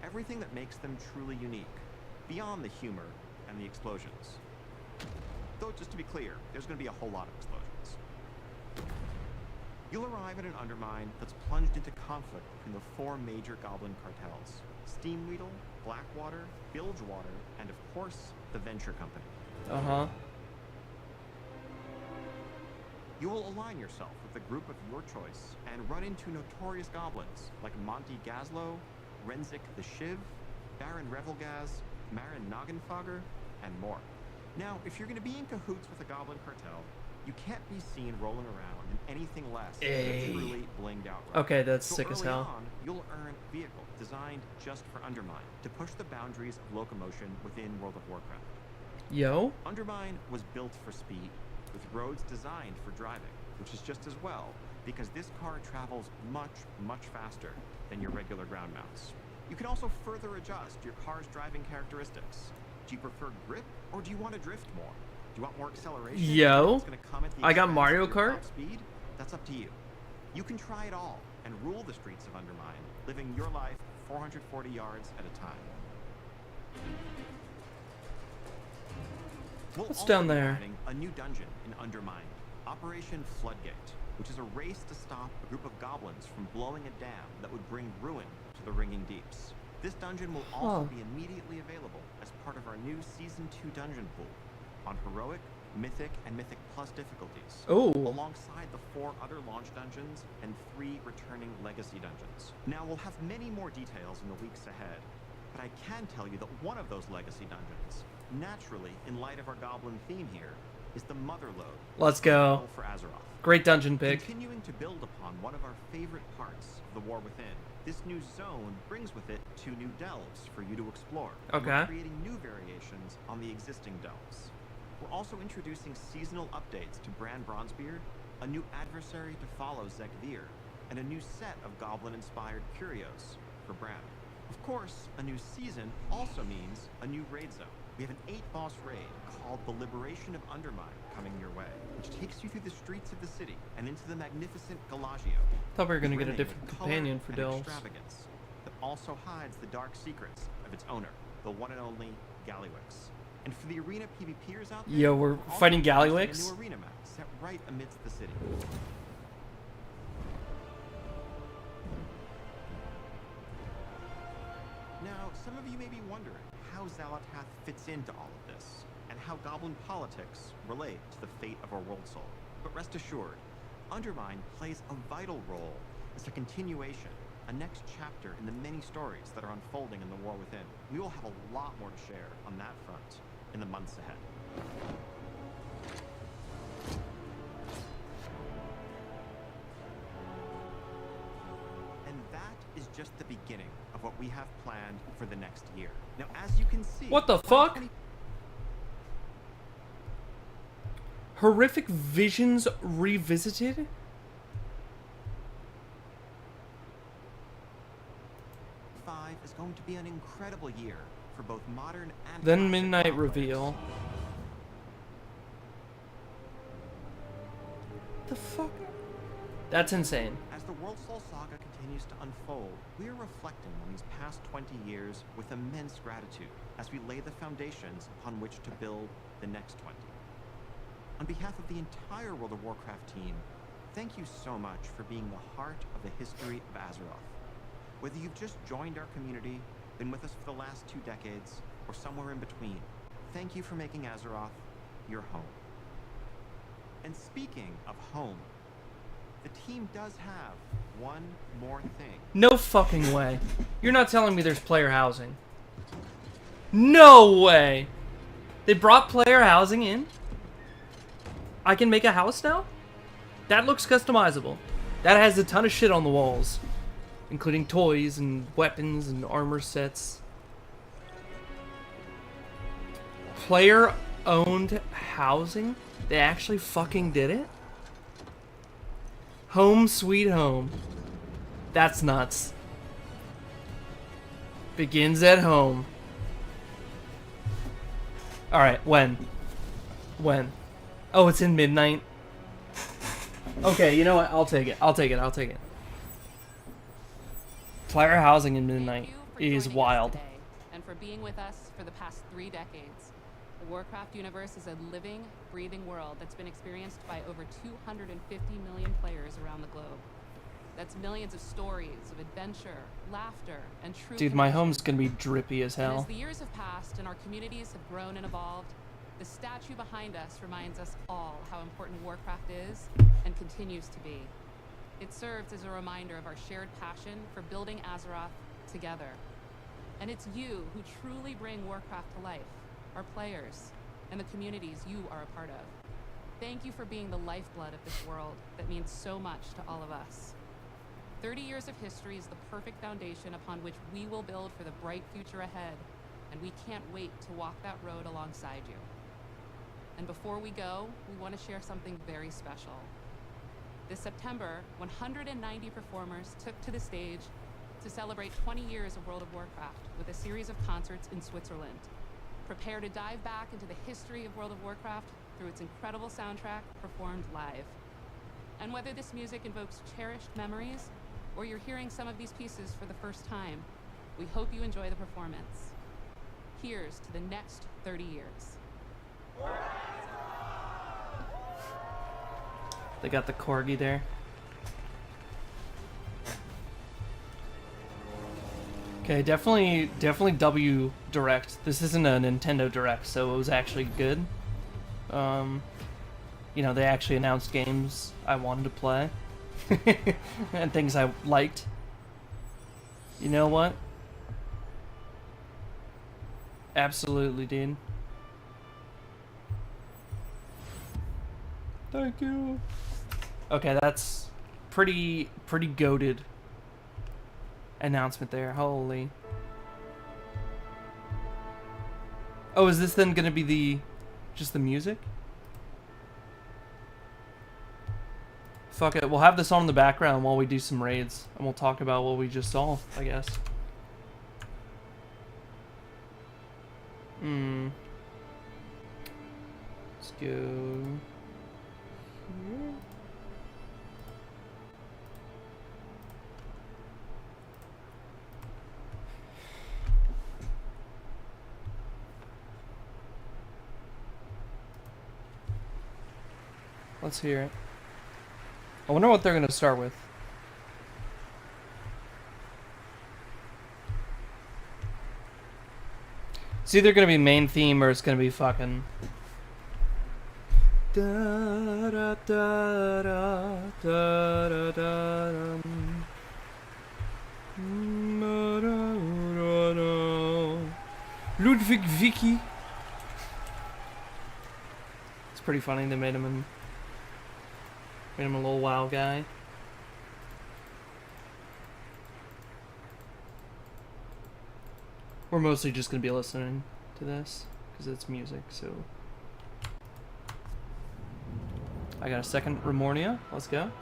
Everything that makes them truly unique, beyond the humor and the explosions. Though, just to be clear, there's going to be a whole lot of explosions. You'll arrive at an Undermine that's plunged into conflict between the 4 major goblin cartels: Steamweedle, Blackwater, Bilgewater, and of course, the Venture Company. Uh-huh. You will align yourself with a group of your choice and run into notorious goblins like Monty Gazlo, Renzik the Shiv, Baron Revelgaz, Marin Noggenfogger, and more. Now, if you're going to be in cahoots with a goblin cartel, you can't be seen rolling around in anything less than a truly blinged out road. Okay, that's so sick as early hell. On, you'll earn a vehicle designed just for Undermine to push the boundaries of locomotion within World of Warcraft. Yo? Undermine was built for speed, with roads designed for driving, which is just as well, because this car travels much, much faster than your regular ground mounts. You can also further adjust your car's driving characteristics. Do you prefer grip, or do you want to drift more? Do you want more acceleration? Yo, It's gonna come at the I got expense Mario of your Kart? top speed? That's up to you. You can try it all and rule the streets of Undermine, living your life 440 yards at a time. We'll What's also down be there? adding a new dungeon in Undermine, Operation Floodgate, which is a race to stop a group of goblins from blowing a dam that would bring ruin to the Ringing Deeps. This dungeon will also be immediately available as part of our new Season 2 dungeon pool on Heroic, Mythic, and Mythic Plus difficulties, alongside the 4 other launch dungeons and 3 returning legacy dungeons. Now, we'll have many more details in the weeks ahead, but I can tell you that one of those legacy dungeons, naturally, in light of our goblin theme here, is the Motherlode. Let's go. For Azeroth. Great dungeon pick. Continuing to build upon one of our favorite parts of the War Within, this new zone brings with it 2 new delves for you to explore. And Okay. we're creating new variations on the existing delves. We're also introducing seasonal updates to Bran Bronzebeard, a new adversary to follow Zekvir, and a new set of goblin-inspired curios for Bran. Of course, a new season also means a new raid zone. We have an 8-boss raid called the Liberation of Undermine coming your way, which takes you through the streets of the city and into the magnificent Galagio. Thought we were gonna get a brimming different with color companion for and delves. extravagance that also hides the dark secrets of its owner, the one and only Gallywix. And for the arena PvPers out there, Yo, we're also fighting introducing Gallywix? a new arena map set right amidst the city. Now, some of you may be wondering how Xalatath fits into all of this, and how goblin politics relate to the fate of our world soul. But rest assured, Undermine plays a vital role as a continuation, a next chapter in the many stories that are unfolding in the War Within. We will have a lot more to share on that front in the months ahead. And that is just the beginning of what we have planned for the next year. Now, as you can see... What the fuck? Horrific Visions Revisited? Is going to be an incredible year for both modern and Then classic Midnight WoW Reveal. The fuck? That's insane. As the World Soul Saga continues to unfold, we are reflecting on these past 20 years with immense gratitude as we lay the foundations upon which to build the next 20. On behalf of the entire World of Warcraft team, thank you so much for being the heart of the history of Azeroth. Whether you've just joined our community, been with us for the last 2 decades, or somewhere in between, thank you for making Azeroth your home. And speaking of home, the team does have one more thing. No fucking way. You're not telling me there's player housing. No way! They brought player housing in? I can make a house now? That looks customizable. That has a ton of shit on the walls, including toys and weapons and armor sets. Player-owned housing? They actually fucking did it? Home sweet home. That's nuts. Begins at home. Alright, when? When? Oh, it's in midnight. Okay, you know what? I'll take it. I'll take it. I'll take it. Player housing in Midnight is wild. Today, and for being with us for the past 3 decades. The Warcraft universe is a living, breathing world that's been experienced by over 250 million players around the globe. That's millions of stories of adventure, laughter, and true Dude, my connection. home's gonna be drippy as And hell. as the years have passed and our communities have grown and evolved, the statue behind us reminds us all how important Warcraft is and continues to be. It serves as a reminder of our shared passion for building Azeroth together. And it's you who truly bring Warcraft to life, our players, and the communities you are a part of. Thank you for being the lifeblood of this world that means so much to all of us. 30 years of history is the perfect foundation upon which we will build for the bright future ahead, and we can't wait to walk that road alongside you. And before we go, we want to share something very special. This September, 190 performers took to the stage to celebrate 20 years of World of Warcraft with a series of concerts in Switzerland. Prepare to dive back into the history of World of Warcraft through its incredible soundtrack performed live. And whether this music invokes cherished memories, or you're hearing some of these pieces for the first time, we hope you enjoy the performance. Here's to the next 30 years. They got the corgi there. Okay, definitely W Direct. This isn't a Nintendo Direct, so it was actually good. You know, they actually announced games I wanted to play. And things I liked. You know what? Absolutely, dude. Thank you. Okay, that's pretty goated announcement there. Holy. Oh, is this then gonna be just the music? Fuck it, we'll have this on in the background while we do some raids, and we'll talk about what we just saw, I guess. Let's go here. Let's hear it. I wonder what they're gonna start with. It's either gonna be main theme or it's gonna be fucking. Da da da da da da da. Ludwig Vicky. It's pretty funny they made him a little WoW guy. We're mostly just gonna be listening to this because it's music, so. I got a second Remornia. Let's go.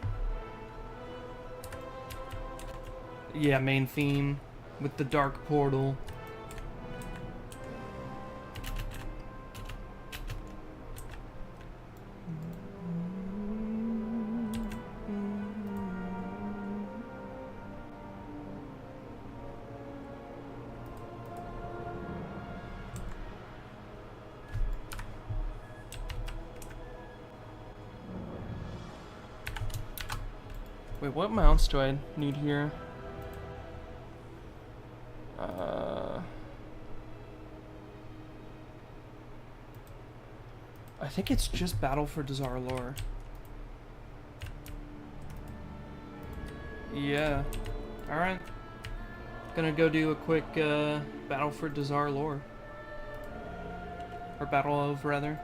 Yeah, main theme with the dark portal. Wait, what mounts do I need here? I think it's just Battle for Dazar lore. Yeah. Alright. Gonna go do a quick Battle for Dazar lore. Or Battle of, rather.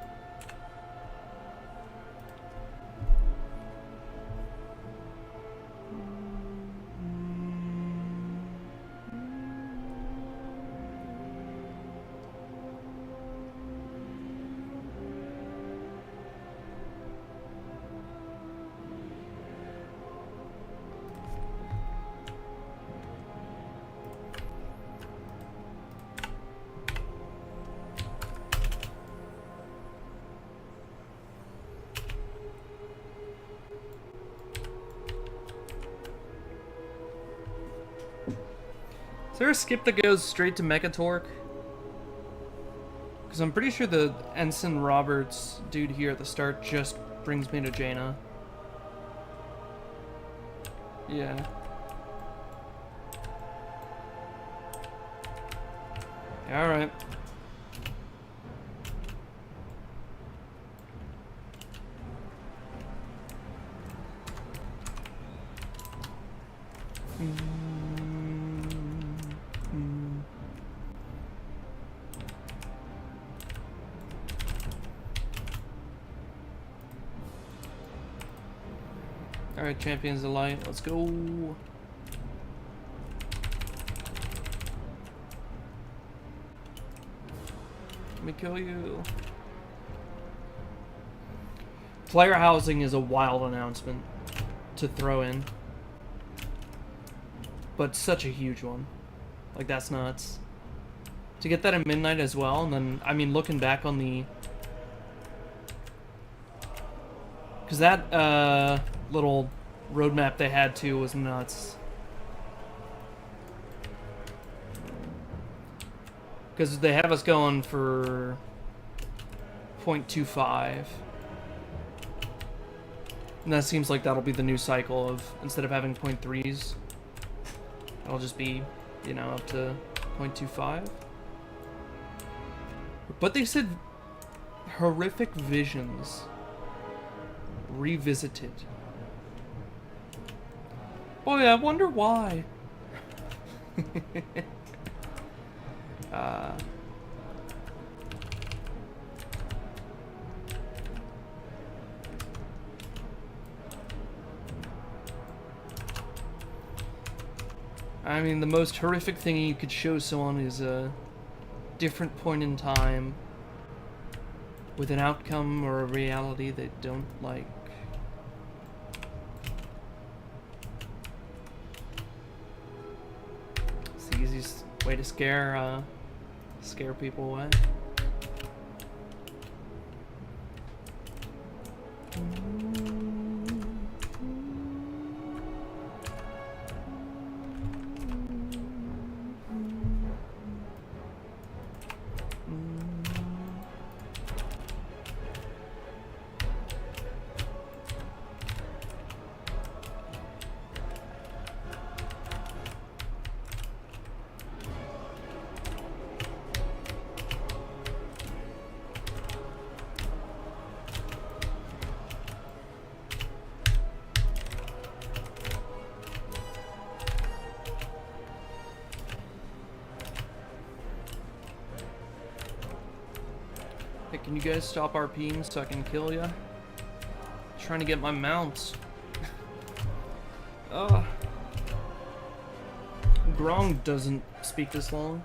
Is there a skip that goes straight to Mechatorque? Because I'm pretty sure the Ensign Roberts dude here at the start just brings me to Jaina. Yeah. Alright. Alright, Champions of Light, let's go. Let me kill you. Player housing is a wild announcement to throw in. But such a huge one. Like, that's nuts. To get that at midnight as well, and then, I mean, looking back on the... Because that, little roadmap they had too was nuts. Because they have us going for 0.25. And that seems like that'll be the new cycle of, instead of having 0.3s, it'll just be, you know, up to 0.25. But they said Horrific Visions Revisited. Boy, I wonder why. I mean, the most horrific thing you could show someone is a different point in time with an outcome or a reality they don't like. It's the easiest way to scare people away. Hey, can you guys stop RPing so I can kill ya? Trying to get my mounts. Grong doesn't speak this long.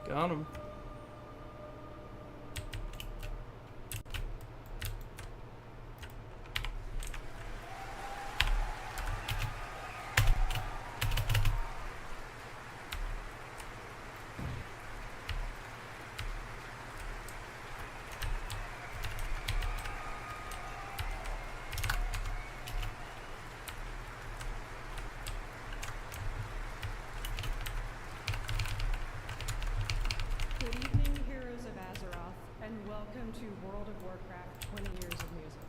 Got him. Good evening, heroes of Azeroth, and welcome to World of Warcraft 20 Years of Music.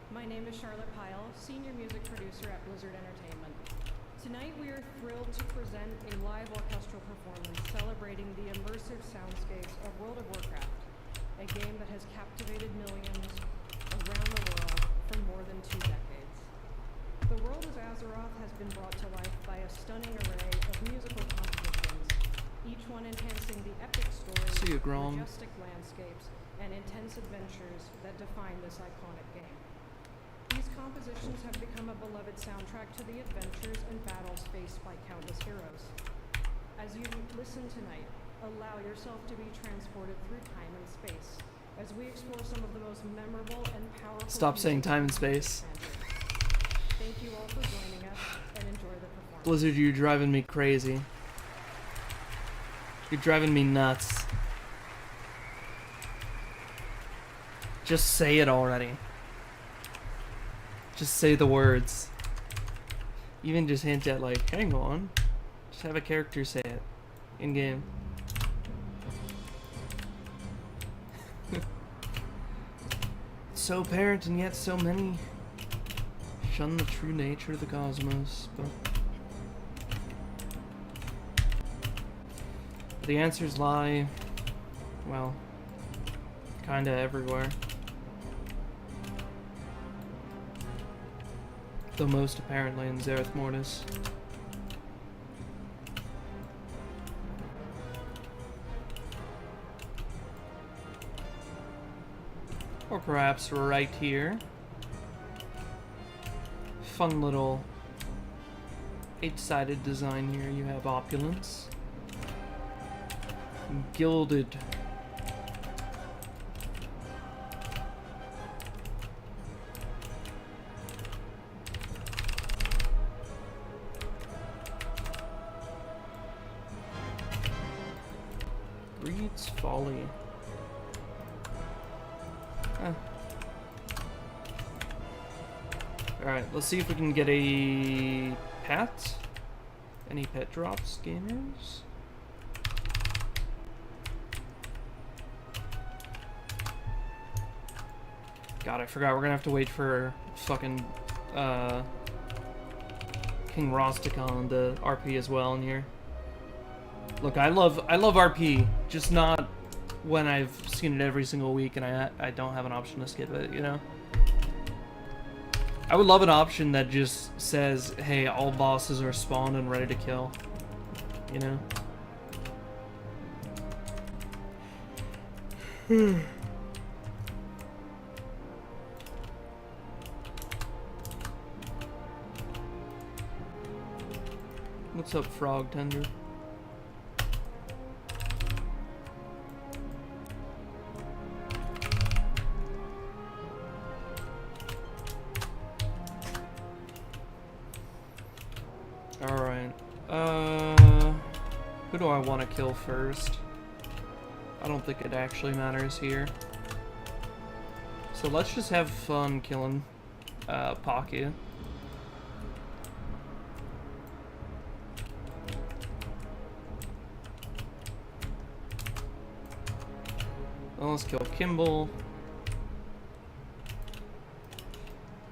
My name is Charlotte Pyle, Senior Music Producer at Blizzard Entertainment. Tonight we are thrilled to present a live orchestral performance celebrating the immersive soundscapes of World of Warcraft, a game that has captivated millions around the world for more than 2 decades. The World of Azeroth has been brought to life by a stunning array of musical compositions, each one enhancing the epic stories, See you, Grom. majestic landscapes, and intense adventures that define this iconic game. These compositions have become a beloved soundtrack to the adventures and battles faced by countless heroes. As you listen tonight, allow yourself to be transported through time and space as we explore some of the most memorable and powerful. Stop saying time and space. Thank you all for joining us and enjoy the performance. Blizzard, you're driving me crazy. You're driving me nuts. Just say it already. Just say the words. Even just hint at like, hang on. Just have a character say it. In game. So apparent and yet so many. Shun the true nature of the cosmos, but the answers lie, well, kinda everywhere. Though most apparently in Zereth Mortis. Or perhaps right here. Fun little 8-sided design here. You have opulence. Gilded. Breeds folly. Alright, let's see if we can get a pet. Any pet drops, gamers? God, I forgot we're gonna have to wait for fucking King Rosticon to RP as well in here. Look, I love RP, just not when I've seen it every single week and I don't have an option to skip it, you know? I would love an option that just says, hey, all bosses are spawned and ready to kill. You know? What's up, Frog Tender? Alright, who do I want to kill first? I don't think it actually matters here. So let's just have fun killing, Pocky. Well, let's kill Kimball.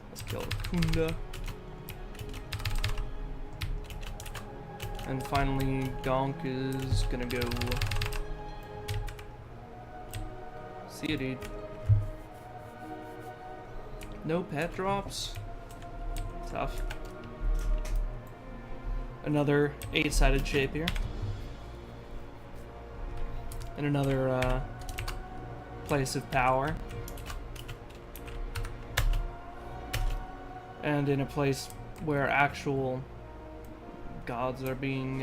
Let's kill Kunda. And finally, Gonk is gonna go. See ya, dude. No pet drops? Tough. Another 8-sided shape here. And another, place of power. And in a place where actual gods are being,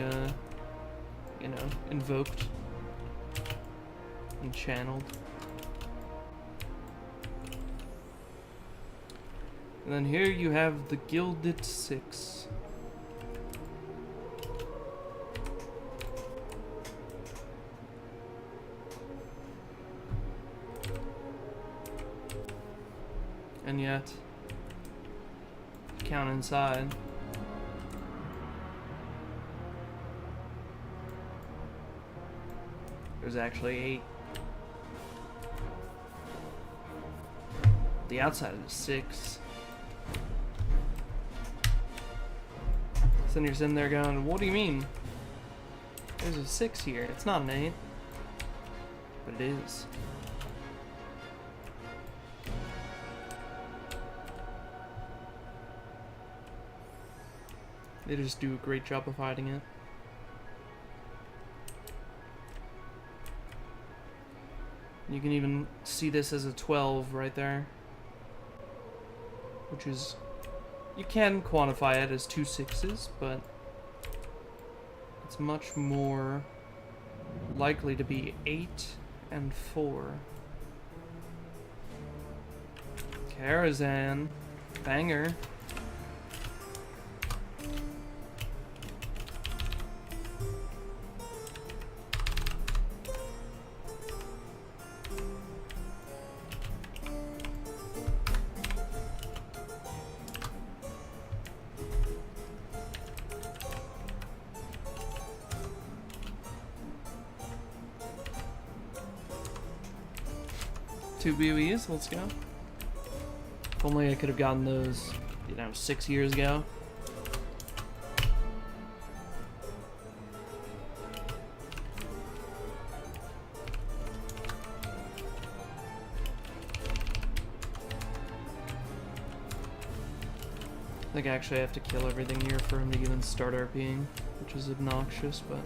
you know, invoked and channeled. And then here you have the Gilded Six. And yet, count inside. There's actually 8. The outside is 6. So then you're sitting there going, what do you mean? There's a 6 here. It's not an 8. But it is. They just do a great job of hiding it. You can even see this as a 12 right there. Which is... You can quantify it as 2 6s, but... It's much more likely to be 8 and 4. Karazhan. Banger. 2 BOEs, let's go. If only I could have gotten those, you know, 6 years ago. I think I actually have to kill everything here for him to even start RPing, which is obnoxious, but...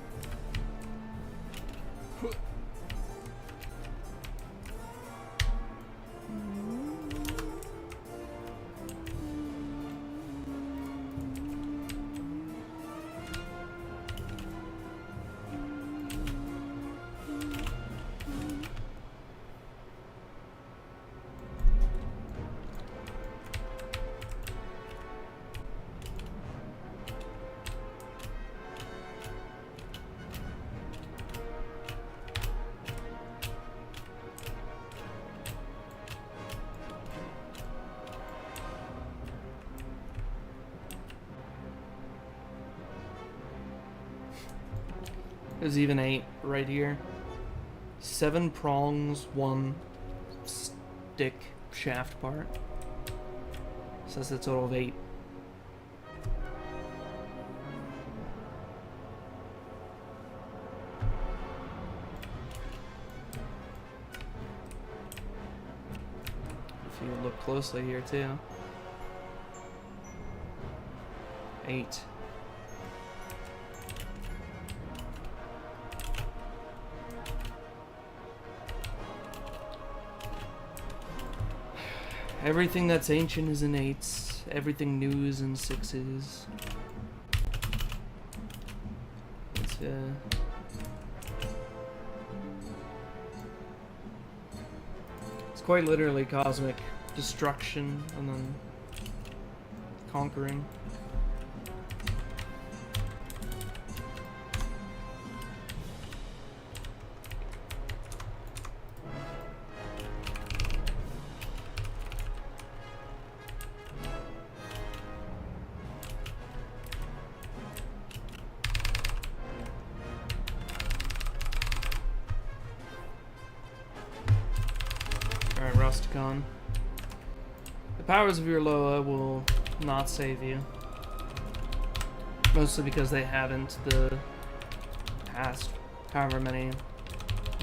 There's even 8 right here. 7 prongs, 1 stick shaft part. So that's a total of 8. If you look closely here too. 8. Everything that's ancient is in 8s. Everything new is in 6s. It's quite literally cosmic destruction and then conquering. Rusticon. The powers of your Loa will not save you. Mostly because they haven't the past however many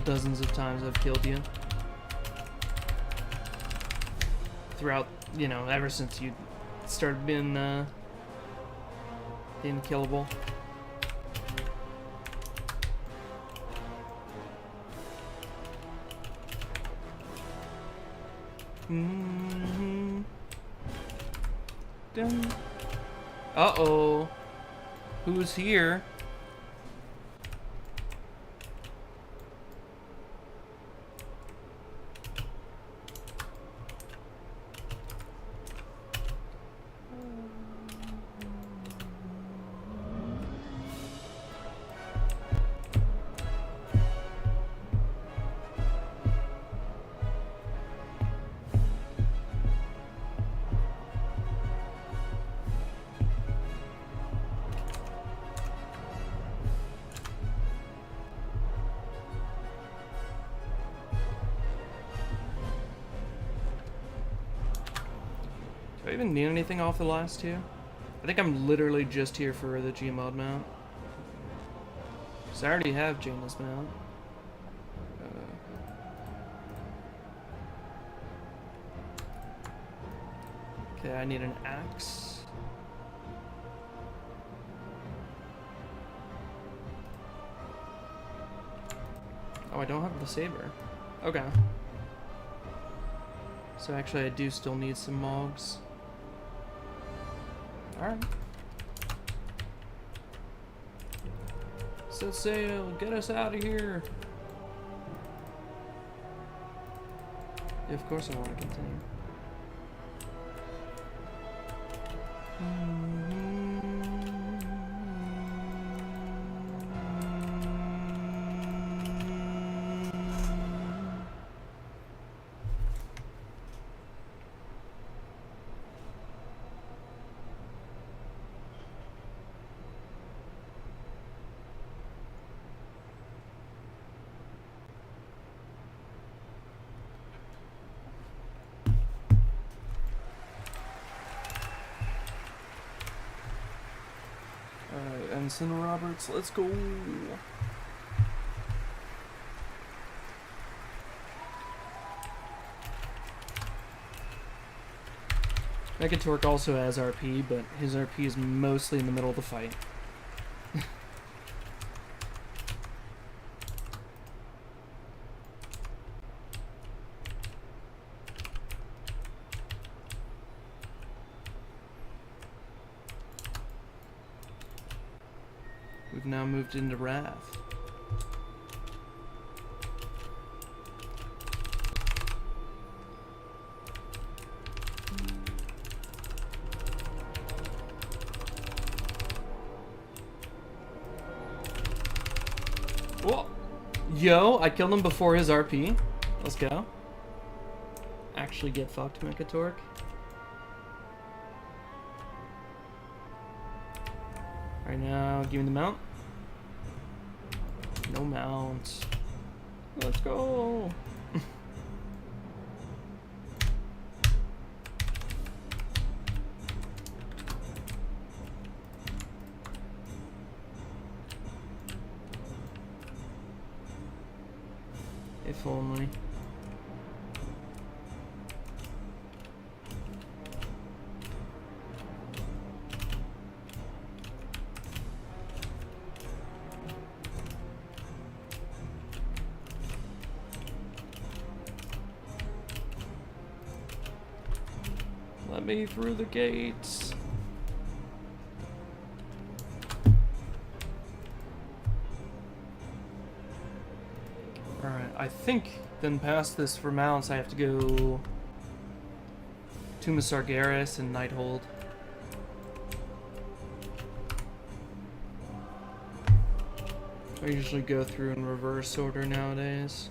dozens of times I've killed you. Throughout, you know, ever since you started being killable. Uh-oh. Who's here? Do I even need anything off the last 2? I think I'm literally just here for the Gmod mount. So I already have Jaina's mount. Okay, I need an axe. Oh, I don't have the saber. Okay. So actually I do still need some mogs. Alright. Set sail, get us out of here. Yeah, of course I want to continue. Ensign Roberts. Let's go. Mechatork also has RP, but his RP is mostly in the middle of the fight. We've now moved into Wrath. Whoa! Yo, I killed him before his RP. Let's go. Actually get fucked, Mechatork. Right now, give me the mount. No mount. Let's go. If only. Let me through the gates. Alright, I think then past this for mounts I have to go Tomb of Sargeras and Nighthold. I usually go through in reverse order nowadays.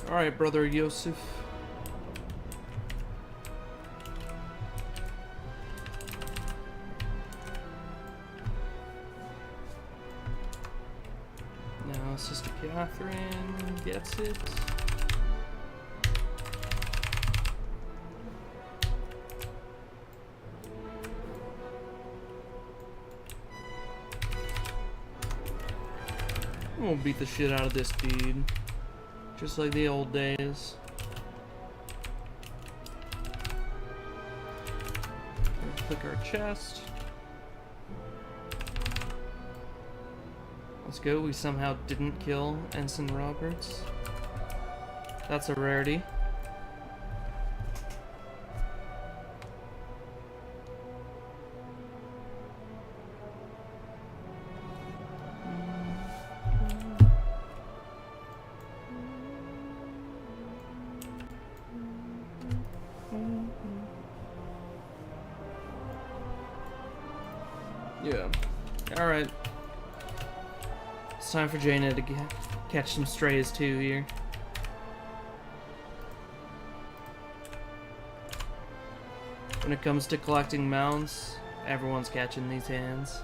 Alright, brother Yosef. Now Sister Catherine gets it. We'll beat the shit out of this dude. Just like the old days. Click our chest. Let's go. We somehow didn't kill Ensign Roberts. That's a rarity. Yeah. Alright. It's time for Jaina to catch some strays too here. When it comes to collecting mounts, everyone's catching these hands.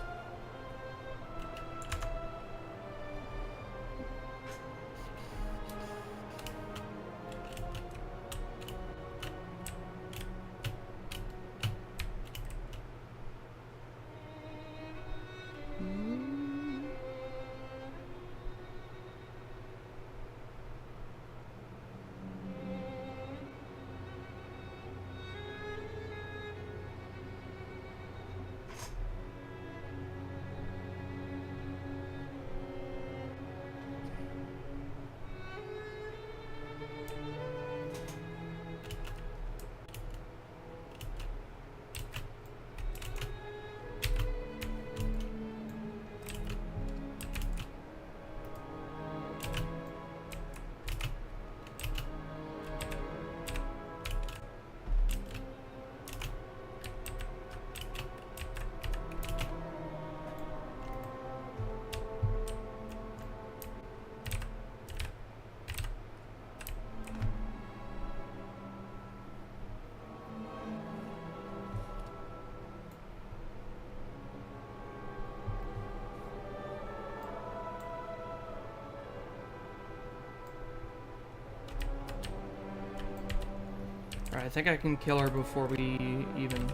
I think I can kill her before we even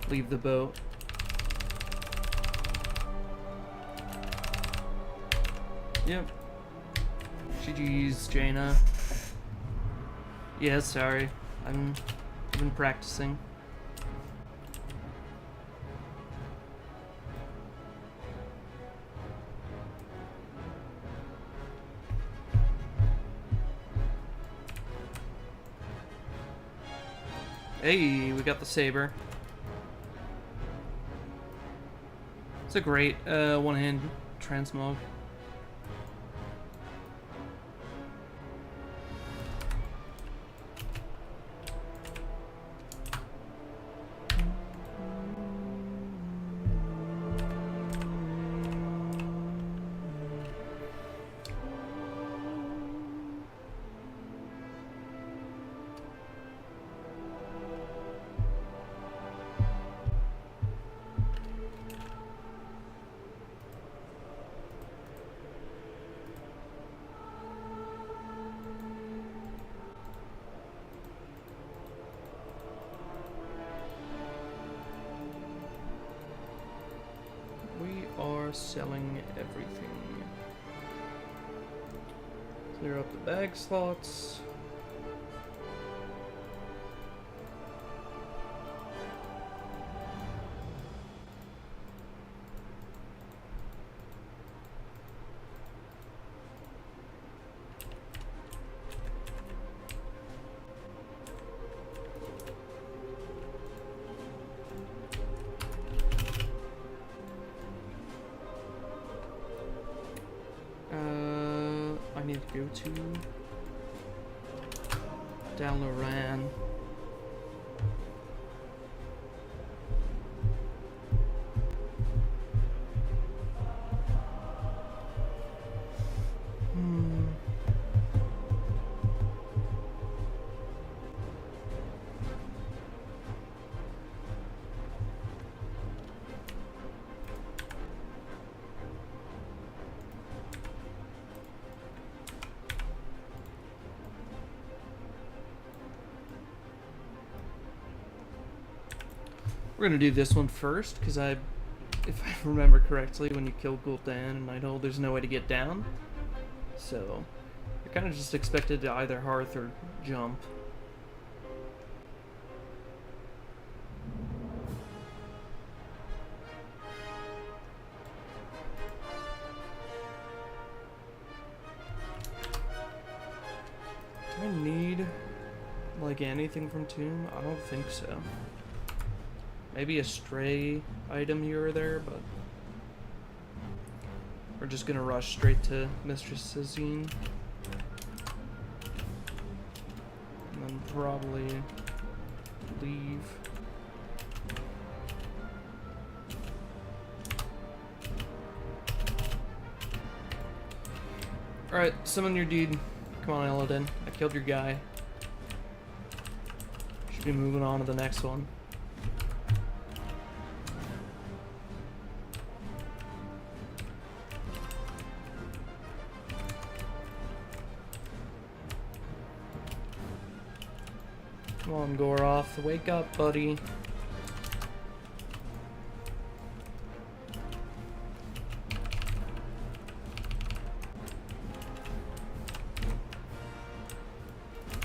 leave the boat. Yep. GG's, Jaina. Yeah, sorry. I've been practicing. Hey, we got the saber. It's a great one-hand transmog. Selling everything. Clear up the bag slots. I need to go to Dalaran. We're gonna do this one first, because if I remember correctly, when you kill Gul'dan and Nighthold, there's no way to get down. So, you're kind of just expected to either hearth or jump. Do I need, like, anything from Tomb? I don't think so. Maybe a stray item here or there, but we're just gonna rush straight to Mistress Azine. And then probably leave. Alright, summon your dude. Come on, Eladin. I killed your guy. Should be moving on to the next one. Come on, Goroth. Wake up, buddy.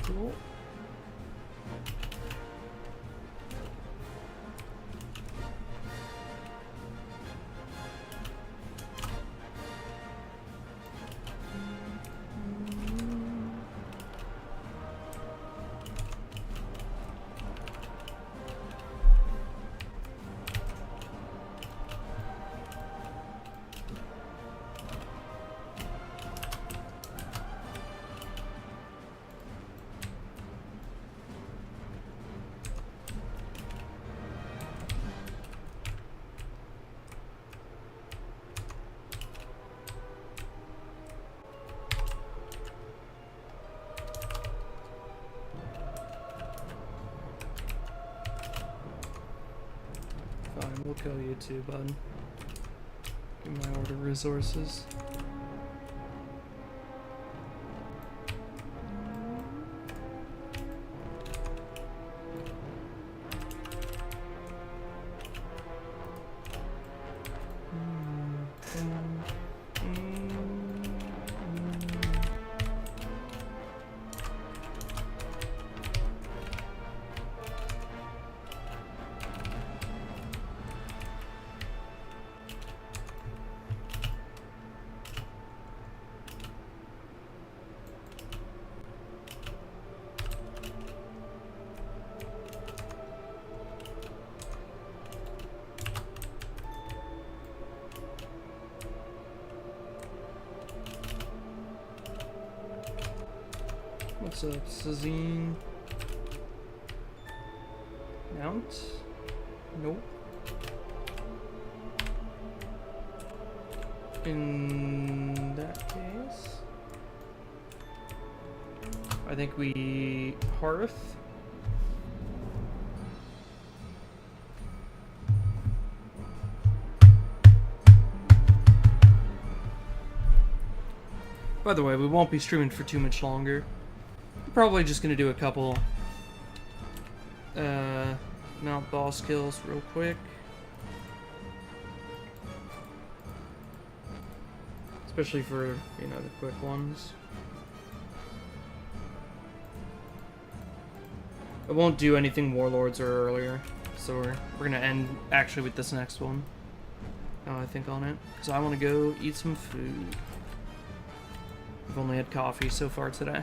Cool. Fine, we'll kill you too, bud. Give my order resources. What's up, Sazine? Mount? Nope. In that case, I think we Hearth. By the way, we won't be streaming for too much longer. Probably just gonna do a couple mount boss kills real quick. Especially for, you know, the quick ones. I won't do anything Warlords or earlier. So we're gonna end actually with this next one. I think on it. Because I want to go eat some food. I've only had coffee so far today.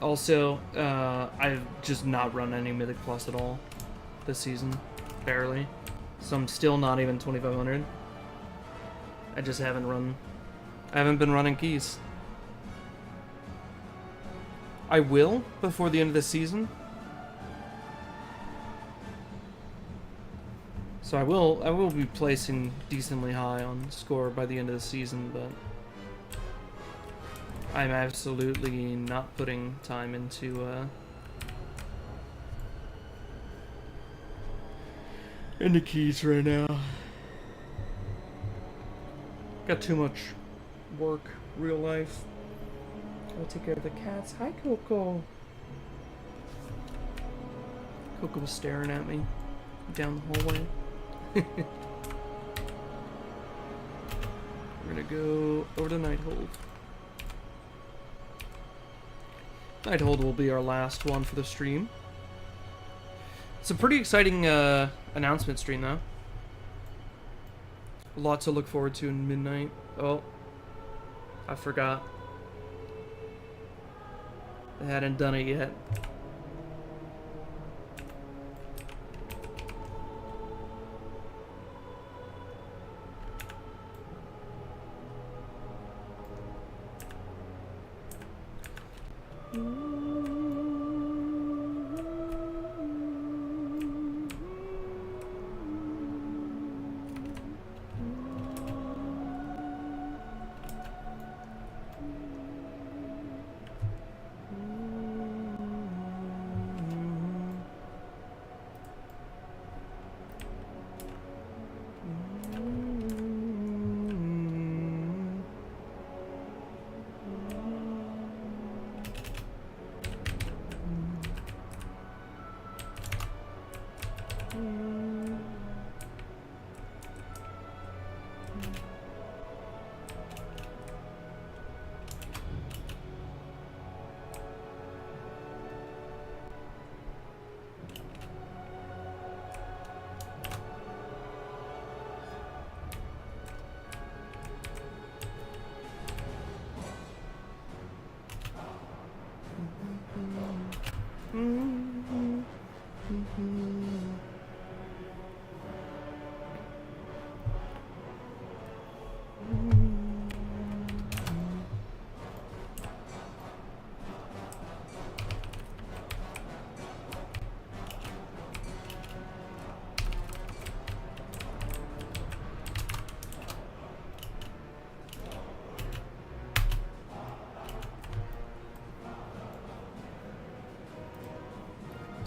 Also, I've just not run any Mythic Plus at all this season. Barely. So I'm still not even 2500. I just haven't run... I haven't been running keys. I will before the end of the season. So I will be placing decently high on score by the end of the season, but I'm absolutely not putting time into keys right now. Got too much work, real life. I'll take care of the cats. Hi, Coco. Coco was staring at me down the hallway. We're gonna go over to Nighthold. Nighthold will be our last one for the stream. It's a pretty exciting announcement stream, though. A lot to look forward to in midnight. Oh, I forgot. I hadn't done it yet.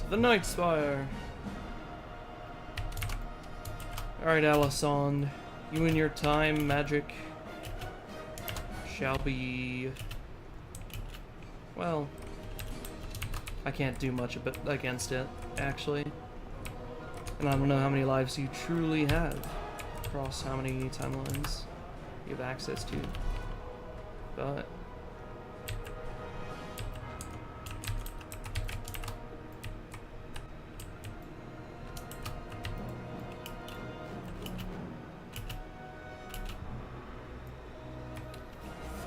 The Night Spire. Alright, Alison. You and your time magic shall be... Well, I can't do much against it, actually. And I don't know how many lives you truly have across how many timelines you have access to. But...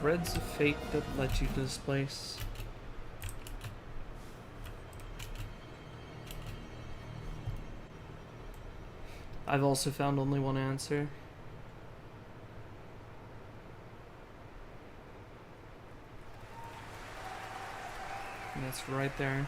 Threads of fate that led you to this place. I've also found only one answer. That's right there.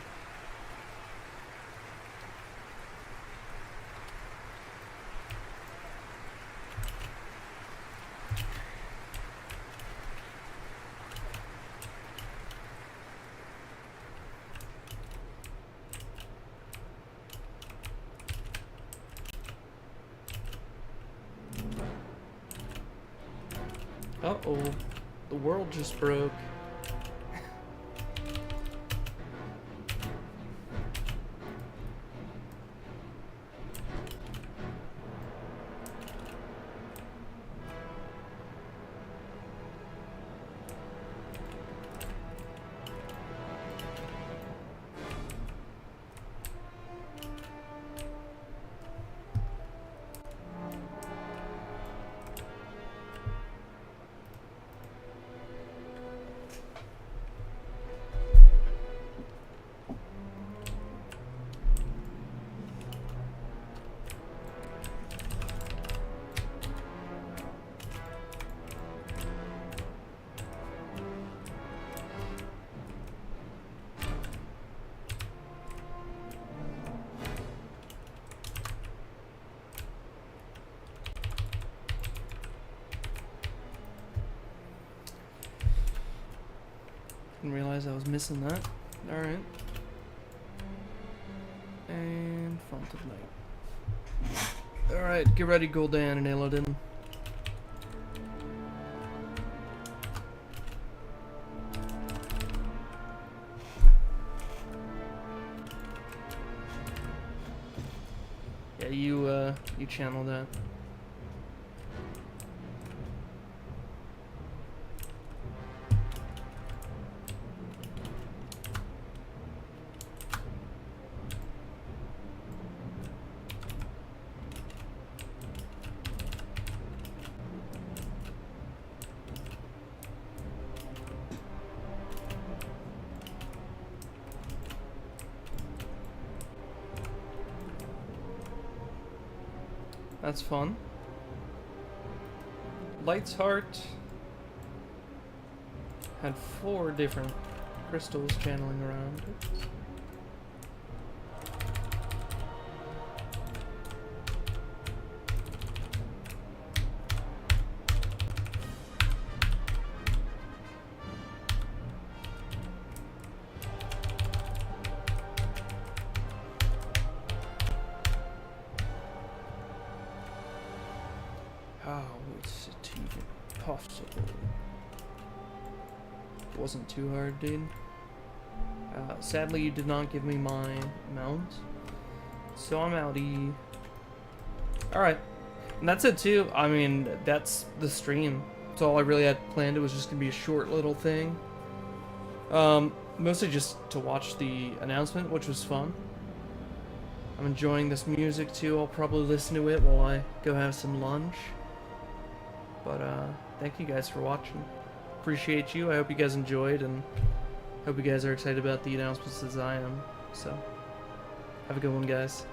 Uh-oh. The world just broke. Didn't realize I was missing that. Alright. And font of night. Alright, get ready, Gul'dan and Illidan. Yeah, you channel that. That's fun. Light's Heart had 4 different crystals channeling around. Oops. How is it even possible? It wasn't too hard, dude. Sadly, you did not give me my mount, so I'm outie. Alright, and that's it too. I mean, that's the stream. That's all I really had planned. It was just gonna be a short little thing. Mostly just to watch the announcement, which was fun. I'm enjoying this music too. I'll probably listen to it while I go have some lunch. But thank you guys for watching. Appreciate you. I hope you guys enjoyed, and hope you guys are excited about the announcements as I am. So, have a good one, guys.